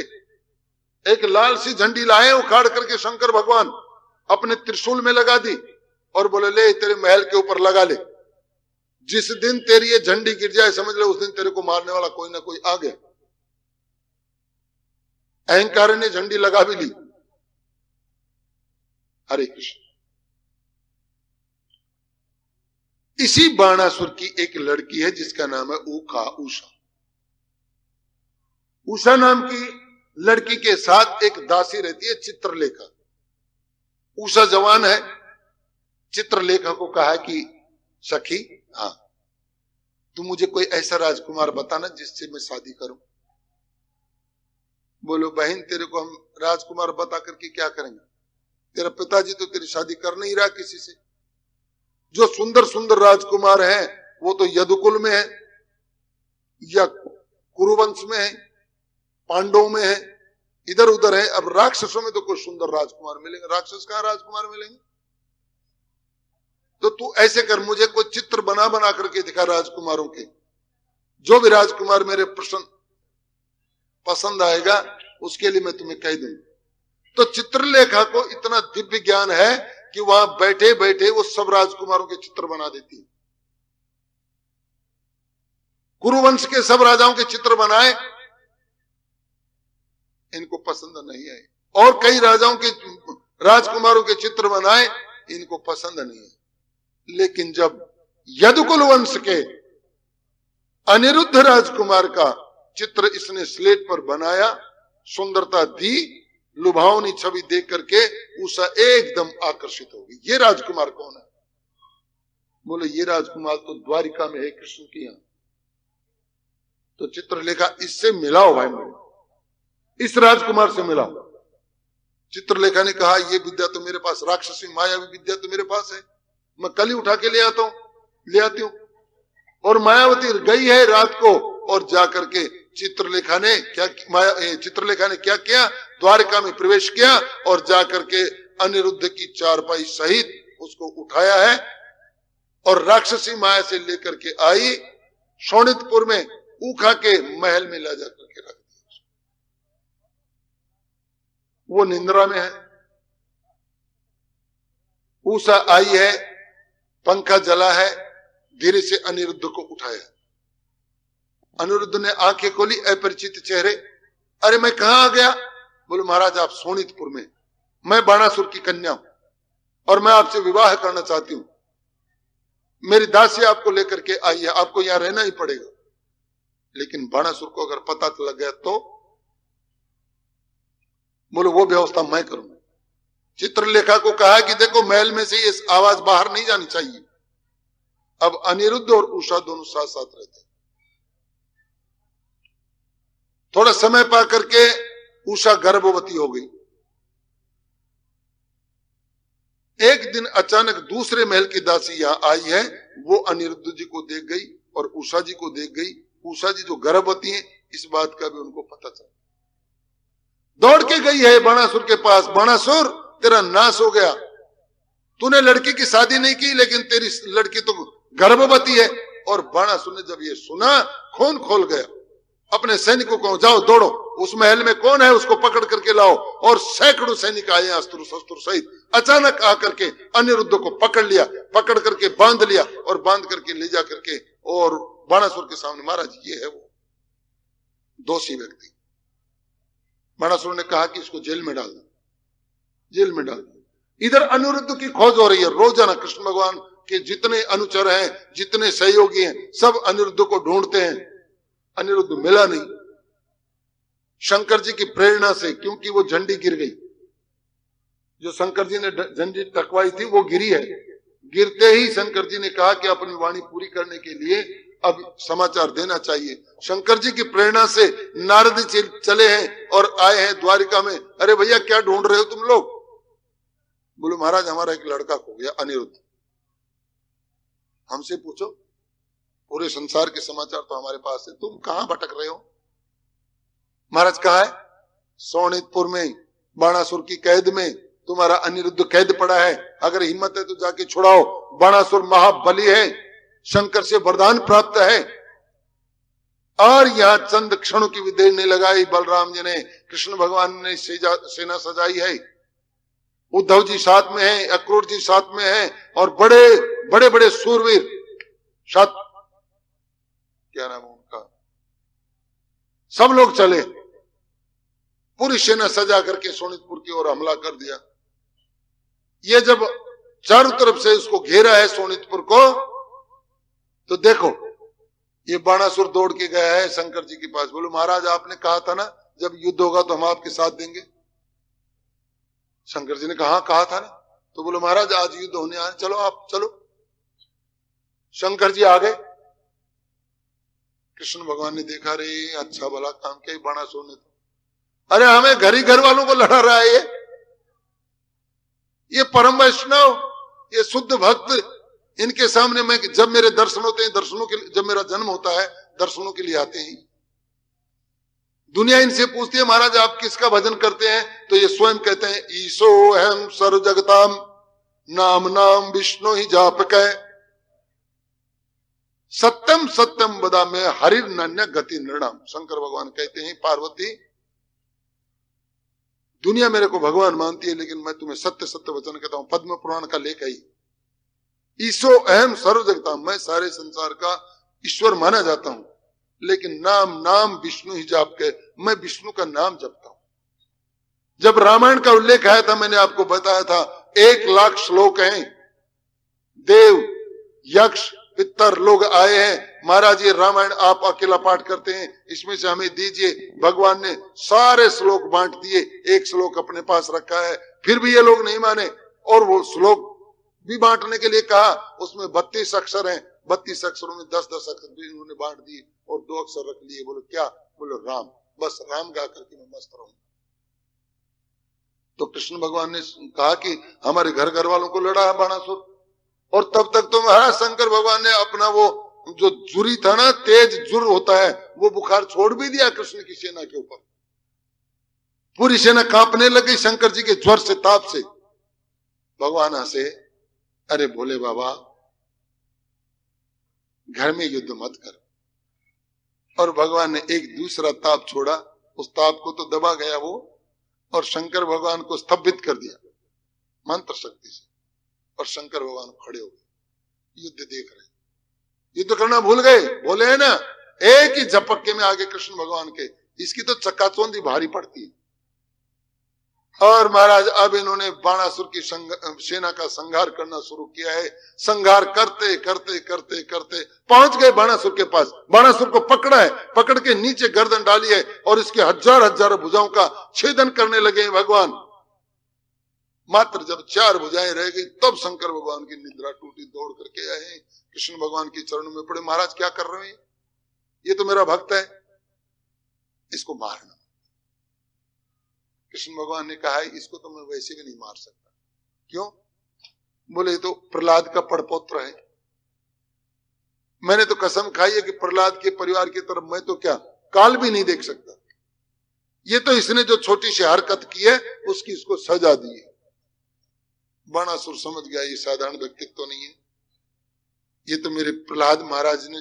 एक लाल सी झंडी लाए उखाड़ करके शंकर भगवान अपने त्रिशूल में लगा दी और बोले ले तेरे महल के ऊपर लगा ले, जिस दिन तेरी ये झंडी गिर जाए समझ ले उस दिन तेरे को मारने वाला कोई ना कोई आ गया। अहंकार ने झंडी लगा भी ली। हरे कृष्ण। इसी बाणासुर की एक लड़की है जिसका नाम है उषा। उषा नाम की लड़की के साथ एक दासी रहती है चित्रलेखा। उषा जवान है, चित्रलेखा को कहा कि सखी हाँ तू मुझे कोई ऐसा राजकुमार बताना जिससे मैं शादी करूं। बोलो बहन तेरे को हम राजकुमार बता करके क्या करेंगे, तेरा पिताजी तो तेरी शादी कर नहीं रहा किसी से। जो सुंदर सुंदर राजकुमार हैं वो तो यदुकुल में है या कुरुवंश में है, पांडवों में है, इधर उधर है। अब राक्षसों में तो कोई सुंदर राजकुमार मिलेंगे, राक्षस कहां राजकुमार मिलेंगे? तो तू ऐसे कर मुझे कोई चित्र बना बना करके दिखा राजकुमारों के, जो भी राजकुमार मेरे पसंद आएगा उसके लिए मैं तुम्हें कह दूंगा। तो चित्रलेखा को इतना दिव्य ज्ञान है कि वहां बैठे बैठे वो सब राजकुमारों के चित्र बना देती है। कुरुवंश के सब राजाओं के चित्र बनाए, इनको पसंद नहीं आए। और कई राजाओं के राजकुमारों के चित्र बनाए, इनको पसंद नहीं है। लेकिन जब यदुकुल वंश के अनिरुद्ध राजकुमार का चित्र इसने स्लेट पर बनाया, सुंदरता दी, लुभावनी छवि देख करके उषा एकदम आकर्षित हो गई। ये राजकुमार कौन है? बोले ये राजकुमार तो द्वारिका में है कृष्ण के यहां। तो चित्रलेखा इससे मिलाओ भाई, मेरे इस राजकुमार से मिलाओ। चित्रलेखा ने कहा ये विद्या तो मेरे पास, राक्षसी मायावी विद्या तो मेरे पास है, मैं कल ही उठा के ले आती हूं। और मायावती गई है रात को, और जाकर के चित्रलेखा ने क्या किया, द्वारका में प्रवेश किया और जाकर के अनिरुद्ध की चारपाई सहित उसको उठाया है और राक्षसी माया से लेकर के आई, शोणितपुर में ऊखा के महल में ला जाकर के रख दिया। वो निंद्रा में है। ऊषा आई है, पंखा जला है, धीरे से अनिरुद्ध को उठाया। अनिरुद्ध ने आंखें खोली, अपरिचित चेहरे। अरे मैं कहां आ गया? बोले महाराज आप शोणितपुर में, मैं बाणासुर की कन्या हूं और मैं आपसे विवाह करना चाहती हूं। मेरी दासी आपको लेकर के आई है, आपको यहां रहना ही पड़ेगा। लेकिन बाणासुर को अगर पता लग गया तो? बोले वो व्यवस्था मैं करूंगा। चित्रलेखा को कहा कि देखो महल में से ये आवाज बाहर नहीं जानी चाहिए। अब अनिरुद्ध और उषा दोनों साथ साथ रहते। थोड़ा समय पा करके उषा गर्भवती हो गई। एक दिन अचानक दूसरे महल की दासी यहां आई है, वो अनिरुद्ध जी को देख गई और उषा जी को देख गई। उषा जी जो गर्भवती हैं, इस बात का भी उनको पता चला। दौड़ के गई है बाणासुर के पास। बाणासुर तेरा नाश हो गया, तूने लड़की की शादी नहीं की, लेकिन तेरी लड़की तो गर्भवती है। और बाणासुर ने जब ये सुना, खून खोल गया। अपने सैनिकों को जाओ दौड़ो, उस महल में कौन है उसको पकड़ करके लाओ। और सैकड़ों सैनिक आए अस्त्र शस्त्र सहित। अचानक आकर के अनिरुद्ध को पकड़ लिया, पकड़ करके बांध लिया और बांध करके ले जा करके और बाणासुर के सामने, महाराज ये है वो दोषी व्यक्ति। बाणासुर ने कहा कि इसको जेल में डाल दो, जेल में डाल दो। इधर अनिरुद्ध की खोज हो रही है। रोजाना कृष्ण भगवान के जितने अनुचर हैं, जितने सहयोगी हैं, सब अनिरुद्ध को ढूंढते हैं। अनिरुद्ध मिला नहीं। शंकर जी की प्रेरणा से, क्योंकि वो झंडी गिर गई, जो शंकर जी ने झंडी टकवाई थी वो गिरी है। गिरते ही शंकर जी ने कहा कि अपनी वाणी पूरी करने के लिए अब समाचार देना चाहिए। शंकर जी की प्रेरणा से नारद जी चले हैं और आए हैं द्वारिका में। अरे भैया क्या ढूंढ रहे हो तुम लोग? बोलो महाराज हमारा एक लड़का खो गया, अनिरुद्ध। हमसे पूछो, पूरे संसार के समाचार तो हमारे पास है, तुम कहां भटक रहे हो? महाराज कहा है? शोणितपुर में, बाणासुर की कैद में तुम्हारा अनिरुद्ध कैद पड़ा है। अगर हिम्मत है तो जाके छुड़ाओ। बाणासुर महाबली है, शंकर से वरदान प्राप्त है। और यहां चंद क्षणों की भी देर नहीं लगाई, बलराम जी ने, कृष्ण भगवान ने सेना सजाई है। उद्धव जी साथ में है, अक्रूर जी साथ में है और बड़े बड़े बड़े सूरवीर साथ, क्या नाम है उनका, सब लोग चले। पूरी सेना सजा करके शोणितपुर की ओर हमला कर दिया। ये जब चारों तरफ से उसको घेरा है शोणितपुर को, तो देखो ये बाणासुर दौड़ के गया है शंकर जी के पास। बोलो महाराज आपने कहा था ना जब युद्ध होगा तो हम आपके साथ देंगे। शंकर जी ने कहा था ना। तो बोलो महाराज आज युद्ध होने आए, चलो आप चलो। शंकर जी आ गए। कृष्ण भगवान ने देखा, रे अच्छा भला काम किया बाणासुर ने तो, अरे हमें घर ही घर वालों को लड़ा रहा है ये परम वैष्णव, ये शुद्ध भक्त। इनके सामने मैं, जब मेरे दर्शन होते हैं, दर्शनों के लिए, जब मेरा जन्म होता है दर्शनों के लिए आते हैं। दुनिया इनसे पूछती है महाराज आप किसका भजन करते हैं? तो ये स्वयं कहते हैं ईशो अहम सर्व जगताम नाम नाम विष्णु ही जाप कह सत्यम सत्यम बदा में हरिर नन्य गति निर्णाम। शंकर भगवान कहते हैं पार्वती दुनिया मेरे को भगवान मानती है, लेकिन मैं तुम्हें सत्य सत्य वचन कहता हूं। पद्म पुराण का लेख है ईशो अहम सर्व जगताम, मैं सारे संसार का ईश्वर माना जाता हूं, लेकिन नाम नाम विष्णु ही जाप के, मैं विष्णु का नाम जपता हूं। जब रामायण का उल्लेख आया था मैंने आपको बताया था 1,00,000 श्लोक हैं, देव यक्ष पितर लोग आए हैं, महाराज ये रामायण आप अकेला पाठ करते हैं, इसमें से हमें दीजिए। भगवान ने सारे श्लोक बांट दिए, एक श्लोक अपने पास रखा है, फिर भी ये लोग नहीं माने और वो श्लोक भी बांटने के लिए कहा। उसमें 32 अक्षर हैं, 32 अक्षरों में 10-10 अक्षर भी उन्होंने बांट दिए और 2 अक्षर रख लिए। बोलो क्या? बोलो राम। बस राम गा करके मैं मस्त रहूंगा। तो कृष्ण भगवान ने कहा कि हमारे घर घर वालों को लड़ा है बाणासुर। और तब तक तो महाराज शंकर भगवान ने अपना वो जो जुरी था ना, तेज जुर होता है, वो बुखार छोड़ भी दिया कृष्ण की सेना के ऊपर। पूरी सेना कांपने लगी शंकर जी के ज्वर से, ताप से। भगवान हंसे, अरे भोले बाबा, घर में युद्ध मत कर। और भगवान ने एक दूसरा ताप छोड़ा, उस ताप को तो दबा गया वो, और शंकर भगवान को स्तंभित कर दिया मंत्र शक्ति से। और शंकर भगवान खड़े हो गए, युद्ध देख रहे, युद्ध करना भूल गए। बोले है ना, एक ही झपक्के में आगे कृष्ण भगवान के, इसकी तो चक्काचौंधी भारी पड़ती है। और महाराज अब इन्होंने बाणासुर की सेना का संहार करना शुरू किया है। संहार करते करते करते करते पहुंच गए बाणासुर के पास। बाणासुर को पकड़ा है, पकड़ के नीचे गर्दन डाली है और इसके हजार हजार भुजाओं का छेदन करने लगे हैं भगवान। मात्र जब 4 भुजाएं रह गई तब शंकर भगवान की निद्रा टूटी, दौड़ करके आए हैं, कृष्ण भगवान के चरणों में पड़े। महाराज क्या कर रहे हैं, ये तो मेरा भक्त है, इसको मारना। कृष्ण भगवान ने कहा है इसको तो मैं वैसे भी नहीं मार सकता। क्यों? बोले ये तो प्रहलाद का पड़पोत्र है, मैंने तो कसम खाई है कि प्रहलाद के परिवार की तरफ मैं तो क्या काल भी नहीं देख सकता। ये तो इसने जो छोटी सी हरकत की है उसकी इसको सजा दी है। बाणासुर समझ गया ये साधारण व्यक्तित्व तो नहीं है, ये तो मेरे प्रहलाद महाराज ने,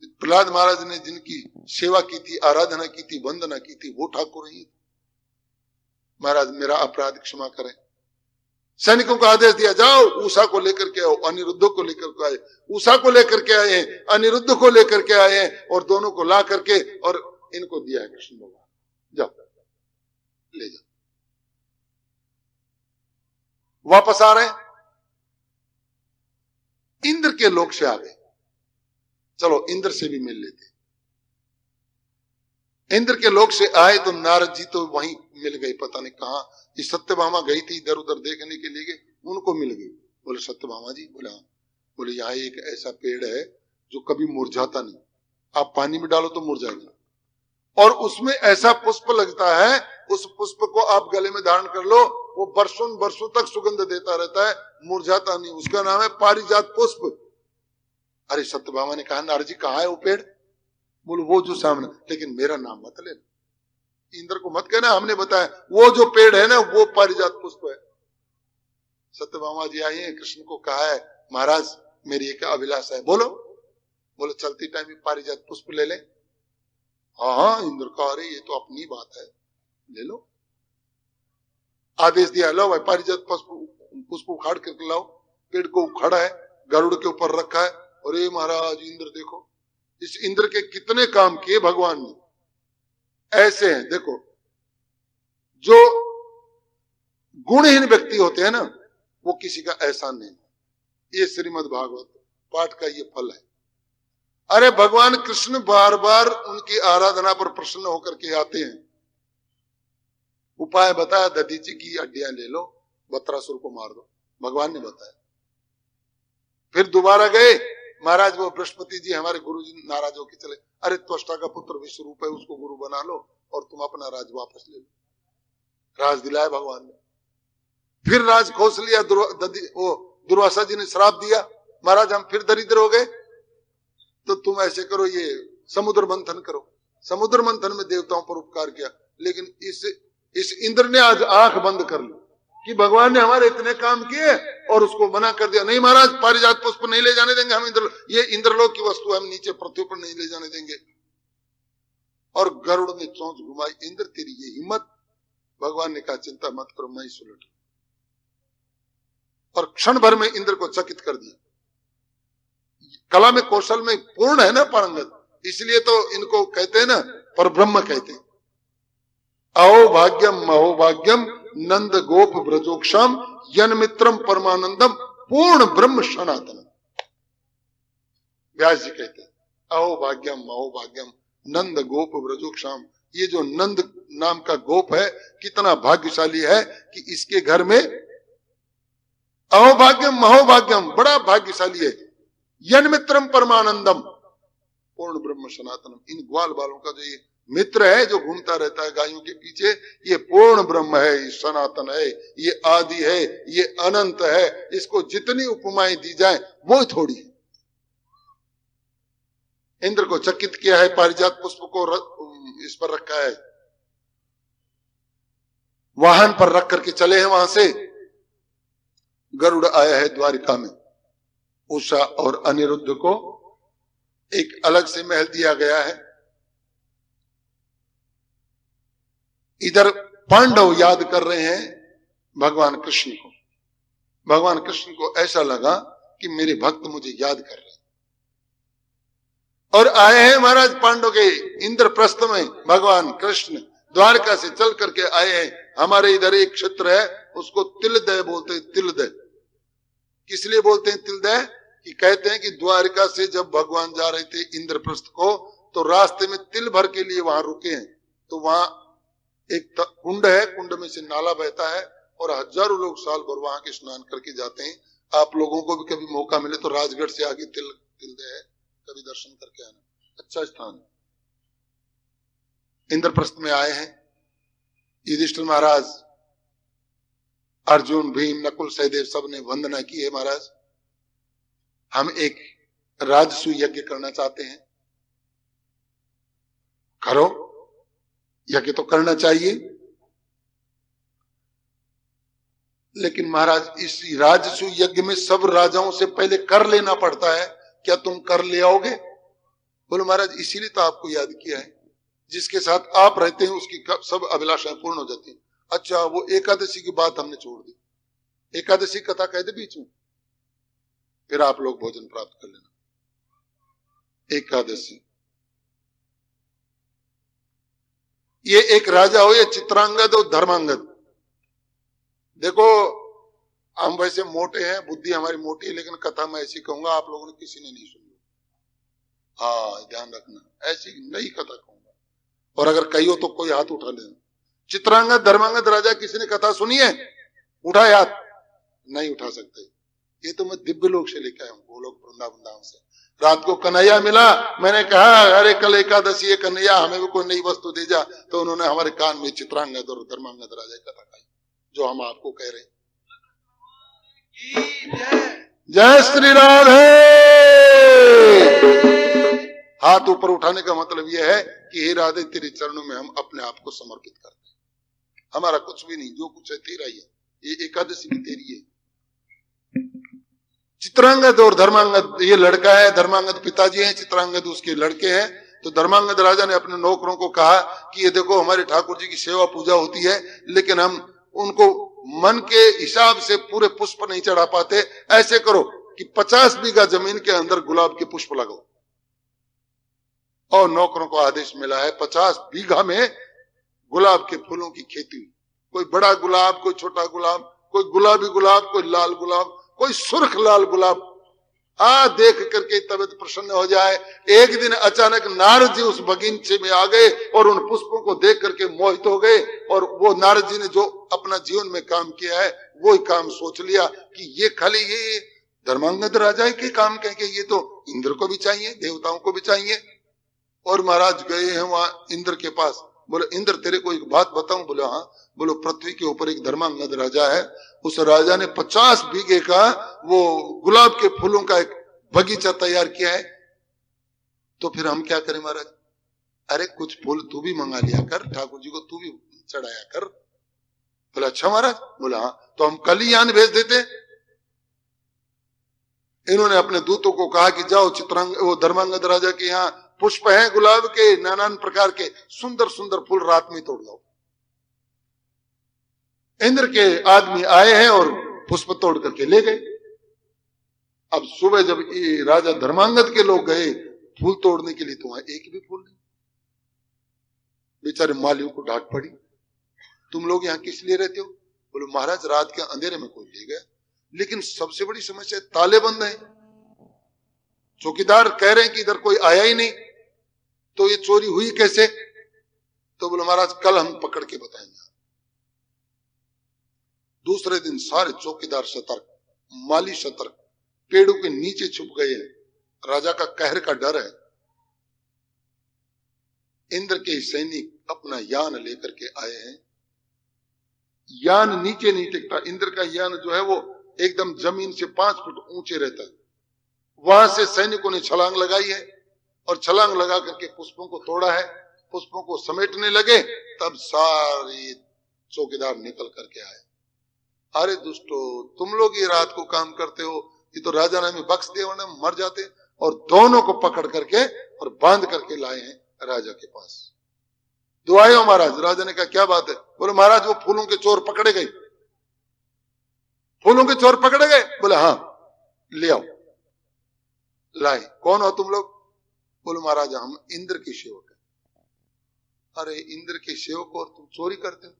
प्रहलाद महाराज ने जिनकी सेवा की थी, आराधना की थी, वंदना की थी, वो ठाकुर ही। महाराज मेरा अपराध क्षमा करें। सैनिकों को आदेश दिया, जाओ उषा को लेकर के आओ। अनिरुद्ध को लेकर के आए, उषा को लेकर के आए हैं, अनिरुद्ध को लेकर के आए हैं, और दोनों को ला करके और इनको दिया है कृष्ण भगवान, जाओ ले जाओ। वापस आ रहे हैं, इंद्र के लोक से आ गए। चलो इंद्र से भी मिल लेते। इंद्र के लोक से आए तो नारद जी तो वहीं मिल गए, पता नहीं कहां। ये सत्यभामा गई थी इधर उधर देखने के लिए, उनको मिल गई। बोले सत्यभामा जी? बोले हाँ। बोले यहाँ एक ऐसा पेड़ है जो कभी मुरझाता नहीं, आप पानी में डालो तो मुरझाएगा, और उसमें ऐसा पुष्प लगता है, उस पुष्प को आप गले में धारण कर लो, वो बरसों बरसों तक सुगंध देता रहता है, मुरझाता नहीं। उसका नाम है पारिजात पुष्प। अरे सत्यभामा ने कहा नारद जी कहाँ है वो पेड़? बोलो वो जो सामने, लेकिन मेरा नाम मत लेना, इंद्र को मत कहना हमने बताया, वो जो पेड़ है ना वो पारिजात पुष्प है। सत्यभामा जी आई है, कृष्ण को कहा है महाराज मेरी एक अभिलाषा है। बोलो। बोलो चलती टाइम में पारिजात पुष्प ले ले। हाँ इंद्र का, अरे ये तो अपनी बात है, ले लो। आदेश दिया, लो भाई पारिजात पुष्प उखाड़ करके लाओ। पेड़ को उखाड़ा है, गरुड़ के ऊपर रखा है। अरे महाराज इंद्र देखो, इस इंद्र के कितने काम किए भगवान ने। ऐसे हैं देखो, जो गुणहीन व्यक्ति होते हैं ना, वो किसी का एहसान नहीं। ये श्रीमद् भागवत पाठ का ये फल है। अरे भगवान कृष्ण बार बार उनकी आराधना पर प्रसन्न होकर के आते हैं। उपाय बताया, दधीची की हड्डियां ले लो, बत्रासुर को मार दो, भगवान ने बताया। फिर दोबारा गए, महाराज वो बृहस्पति जी हमारे गुरु जी नाराज होकर चले। अरे त्वष्टा का पुत्र विश्व रूप है, उसको गुरु बना लो और तुम अपना राज वापस ले लो। राज दिलाया भगवान ने। फिर राज खोस लिया, दुर्वासा जी ने श्राप दिया, महाराज हम फिर दरिद्र हो गए, तो तुम ऐसे करो, ये समुद्र मंथन करो। समुद्र मंथन में देवताओं पर उपकार किया, लेकिन इस इंद्र ने आज आंख बंद कर ली कि भगवान ने हमारे इतने काम किए और उसको मना कर दिया। नहीं महाराज पारिजात पुष्प नहीं ले जाने देंगे हम, ये इंद्रलोक की वस्तु है, हम नीचे पृथ्वी पर नहीं ले जाने देंगे। और गरुड़ ने चोंच घुमाई, इंद्र तेरी ये हिम्मत। भगवान ने कहा चिंता मत करो, मैं ही सुलट। और क्षण भर में इंद्र को चकित कर दिया। कला में कौशल में पूर्ण है ना पारंगत, इसलिए तो इनको कहते हैं ना पर ब्रह्म कहते हैं। अहो भाग्यम महोभाग्यम नंद गोप ब्रजोक्षम यन मित्रम परमानंदम पूर्ण ब्रह्म सनातन। व्यास जी कहते हैं अहो भाग्यम महोभाग्यम नंद गोप ब्रजोक्षम। ये जो नंद नाम का गोप है कितना भाग्यशाली है कि इसके घर में अहो भाग्यम महोभाग्यम, बड़ा भाग्यशाली है। यन मित्रम परमानंदम पूर्ण ब्रह्म सनातनम। इन ग्वाल बालों का जो ये मित्र है जो घूमता रहता है गायों के पीछे, ये पूर्ण ब्रह्म है, ये सनातन है, ये आदि है, ये अनंत है। इसको जितनी उपमाएं दी जाए वो थोड़ी है। इंद्र को चकित किया है, पारिजात पुष्प को इस पर रखा है, वाहन पर रख करके चले हैं। वहां से गरुड़ आया है द्वारिका में। उषा और अनिरुद्ध को एक अलग से महल दिया गया है। इधर पांडव याद कर रहे हैं भगवान कृष्ण को। भगवान कृष्ण को ऐसा लगा कि मेरे भक्त मुझे याद कर रहे हैं, और आए हैं महाराज पांडव के इंद्रप्रस्थ में। भगवान कृष्ण द्वारका से चल करके आए हैं। हमारे इधर एक क्षेत्र है, उसको तिलदय बोलते हैं। तिलदय किस लिए बोलते हैं तिलदय? कि कहते हैं कि द्वारका से जब भगवान जा रहे थे इंद्रप्रस्थ को, तो रास्ते में तिल भर के लिए वहां रुके हैं। तो वहां एक कुंड है, कुंड में से नाला बहता है, और हजारों लोग साल भर वहां के स्नान करके जाते हैं। आप लोगों को भी कभी मौका मिले तो राजगढ़ से आगे तिलदय है, कभी दर्शन करके आना, अच्छा स्थान है। इंद्रप्रस्थ में आए हैं। युधिष्ठिर महाराज, अर्जुन, भीम, नकुल, सहदेव सब ने वंदना की है। महाराज हम एक राजसूय यज्ञ करना चाहते हैं। करो, यज्ञ तो करना चाहिए। लेकिन महाराज इस राजसूय यज्ञ में सब राजाओं से पहले कर लेना पड़ता है, क्या तुम कर ले आओगे? बोलो महाराज इसीलिए तो आपको याद किया है, जिसके साथ आप रहते हैं उसकी सब अभिलाषाएं पूर्ण हो जाती हैं। अच्छा, वो एकादशी की बात हमने छोड़ दी। एकादशी कथा कह दे बीच में, फिर आप लोग भोजन प्राप्त कर लेना। एकादशी, ये एक राजा हो या चित्रांगद और धर्मांगद। देखो हम वैसे मोटे हैं, बुद्धि हमारी मोटी है, लेकिन कथा मैं ऐसी कहूंगा आप लोगों ने किसी ने नहीं सुनी। हाँ ध्यान रखना, ऐसी नई कथा कहूंगा, और अगर कही हो तो कोई हाथ उठा लेना। चित्रांगद धर्मांगद राजा, किसी ने कथा सुनी है? उठाए हाथ। नहीं उठा सकते। ये तो मैं दिव्य लोक से लेकर आया हूँ, गोलोक वृंदावन धाम से। रात को कन्हैया मिला, मैंने कहा अरे कल एकादशी है कन्हैया, हमें भी कोई नई वस्तु दे जा। तो उन्होंने हमारे कान में चित्रांगद और धर्मांगद राजा की कथा कही, जो हम आपको कह रहे हैं। जय श्री राधे। हाथ ऊपर उठाने का मतलब यह है कि हे राधे, तेरे चरणों में हम अपने आप को समर्पित करते हैं। हमारा कुछ भी नहीं, जो कुछ है तेरा ही है। ये एकादशी भी तेरी है। चित्रांगद और धर्मांगद, ये लड़का है, धर्मांगद पिताजी हैं, चित्रांगद उसके लड़के हैं। तो धर्मांगद राजा ने अपने नौकरों को कहा कि ये देखो हमारे ठाकुर जी की सेवा पूजा होती है, लेकिन हम उनको मन के हिसाब से पूरे पुष्प नहीं चढ़ा पाते। ऐसे करो कि 50 बीघा जमीन के अंदर गुलाब के पुष्प लगाओ। और नौकरों को आदेश मिला है 50 बीघा में गुलाब के फूलों की खेती। कोई बड़ा गुलाब, कोई छोटा गुलाब, कोई गुलाबी गुलाब, कोई लाल गुलाब, कोई सुर्ख लाल गुलाब। देख करके तबीयत प्रसन्न हो जाए। एक दिन अचानक नारद जी उस बगीचे में आ गए और उन पुष्पों को देख करके मोहित हो गए। और वो नारद जी ने जो अपना जीवन में काम किया है वो ही काम सोच लिया कि ये खाली ये धर्मांगद राजा के काम कहेंगे, ये तो इंद्र को भी चाहिए, देवताओं को भी चाहिए। और महाराज गए हैं वहां इंद्र के पास। बोले इंद्र तेरे को एक बात बताऊं? बोले हाँ। बोलो पृथ्वी के ऊपर एक धर्मांगद राजा है, उस राजा ने 50 बीघे का वो गुलाब के फूलों का एक बगीचा तैयार किया है। तो फिर हम क्या करें महाराज? अरे कुछ फूल तू भी मंगा लिया कर, ठाकुर जी को तू भी चढ़ाया कर। बोला अच्छा महाराज। बोला हाँ, तो हम कल ही यान भेज देते। इन्होंने अपने दूतों को कहा कि जाओ वो धर्मांगद राजा के यहाँ पुष्प हैं गुलाब के, नाना प्रकार के सुंदर सुंदर फूल, रात में तोड़ लो। इंद्र के आदमी आए हैं और पुष्प तोड़ करके ले गए। अब सुबह जब ये राजा धर्मांगद के लोग गए फूल तोड़ने के लिए, तो वहां एक भी फूल नहीं। बेचारे मालियों को डांट पड़ी, तुम लोग यहाँ किस लिए रहते हो? बोले महाराज रात के अंधेरे में कोई ले गया, लेकिन सबसे बड़ी समस्या ताले बंद है। चौकीदार कह रहे हैं कि इधर कोई आया ही नहीं, तो ये चोरी हुई कैसे? तो बोले महाराज कल हम पकड़ के बताएंगे। दूसरे दिन सारे चौकीदार सतर्क, माली सतर्क, पेड़ों के नीचे छुप गए हैं। राजा का कहर का डर है। इंद्र के सैनिक अपना यान लेकर के आए हैं। यान नीचे नहीं टिकता, इंद्र का यान जो है वो एकदम जमीन से 5 फुट ऊंचे रहता है। वहां से सैनिकों ने छलांग लगाई है और छलांग लगा करके पुष्पों को तोड़ा है। पुष्पों को समेटने लगे, तब सारे चौकीदार निकल करके आए। अरे दुष्टो, तुम लोग ये रात को काम करते हो, ये तो राजा ने हमें बख्श दिया, वरना मर जाते। और दोनों को पकड़ करके और बांध करके लाए हैं राजा के पास। दुआए हो महाराज। राजा ने कहा क्या बात है? बोले महाराज वो फूलों के चोर पकड़े गए। फूलों के चोर पकड़े गए? बोले हाँ, ले आओ। लाए। कौन हो तुम लोग? बोले महाराज हम इंद्र के सेवक हैं। अरे इंद्र के सेवक और तुम चोरी करते हो?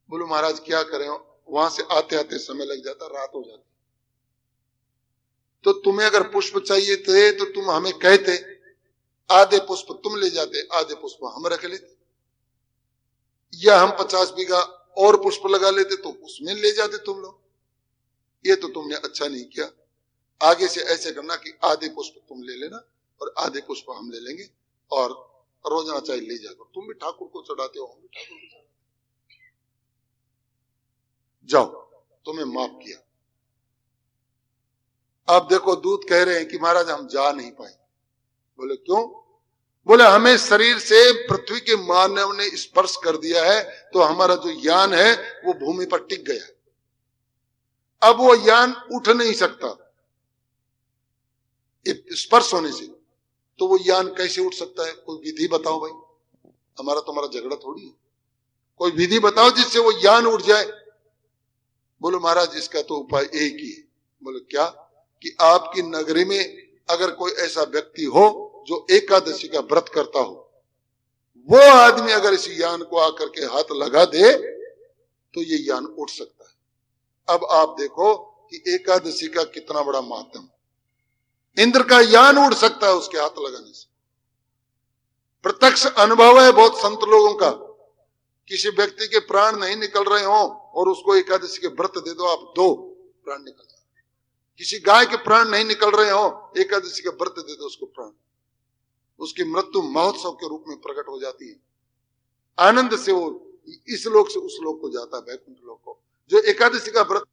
बोलो महाराज क्या करें, वहां से आते आते समय लग जाता, रात हो जाती। तो तुम्हें अगर पुष्प चाहिए थे तो तुम हमें कहते, आधे पुष्प तुम ले जाते, आधे पुष्प हम रख लेते, या हम 50 बीघा और पुष्प लगा लेते तो उसमें ले जाते तुम लोग। ये तो तुमने अच्छा नहीं किया। आगे से ऐसे करना कि आधे पुष्प तुम ले लेना और आधे पुष्प हम ले लेंगे, और रोजाना चाहिए ले जाकर। तुम भी ठाकुर को चढ़ाते हो, हम भी ठाकुर को चढ़ाते। जाओ, तुम्हें माफ किया। अब देखो दूत कह रहे हैं कि महाराज हम जा नहीं पाएंगे। बोले क्यों? बोले हमें शरीर से पृथ्वी के मानव ने स्पर्श कर दिया है, तो हमारा जो यान है वो भूमि पर टिक गया। अब वो यान उठ नहीं सकता स्पर्श होने से, तो वो यान कैसे उठ सकता है? कोई विधि बताओ भाई। हमारा तुम्हारा झगड़ा थोड़ी है, कोई विधि बताओ जिससे वो यान उठ जाए। बोलो महाराज इसका तो उपाय एक ही है। बोले क्या? कि आपकी नगरी में अगर कोई ऐसा व्यक्ति हो जो एकादशी का व्रत करता हो, वो आदमी अगर इस यान को आकर के हाथ लगा दे तो ये यान उठ सकता है। अब आप देखो कि एकादशी का कितना बड़ा महत्व। इंद्र का यान उड़ सकता है उसके हाथ लगाने से। प्रत्यक्ष अनुभव है बहुत संत लोगों का। किसी व्यक्ति के प्राण नहीं निकल रहे हो और उसको एकादशी के व्रत दे दो, आप 2 प्राण निकल जाए। किसी गाय के प्राण नहीं निकल रहे हो, एकादशी के व्रत दे दो उसको प्राण, उसकी मृत्यु महोत्सव के रूप में प्रकट हो जाती है। आनंद से वो इस लोक से उस लोक को जाता है, वैकुंठ लोक को। जो एकादशी का व्रत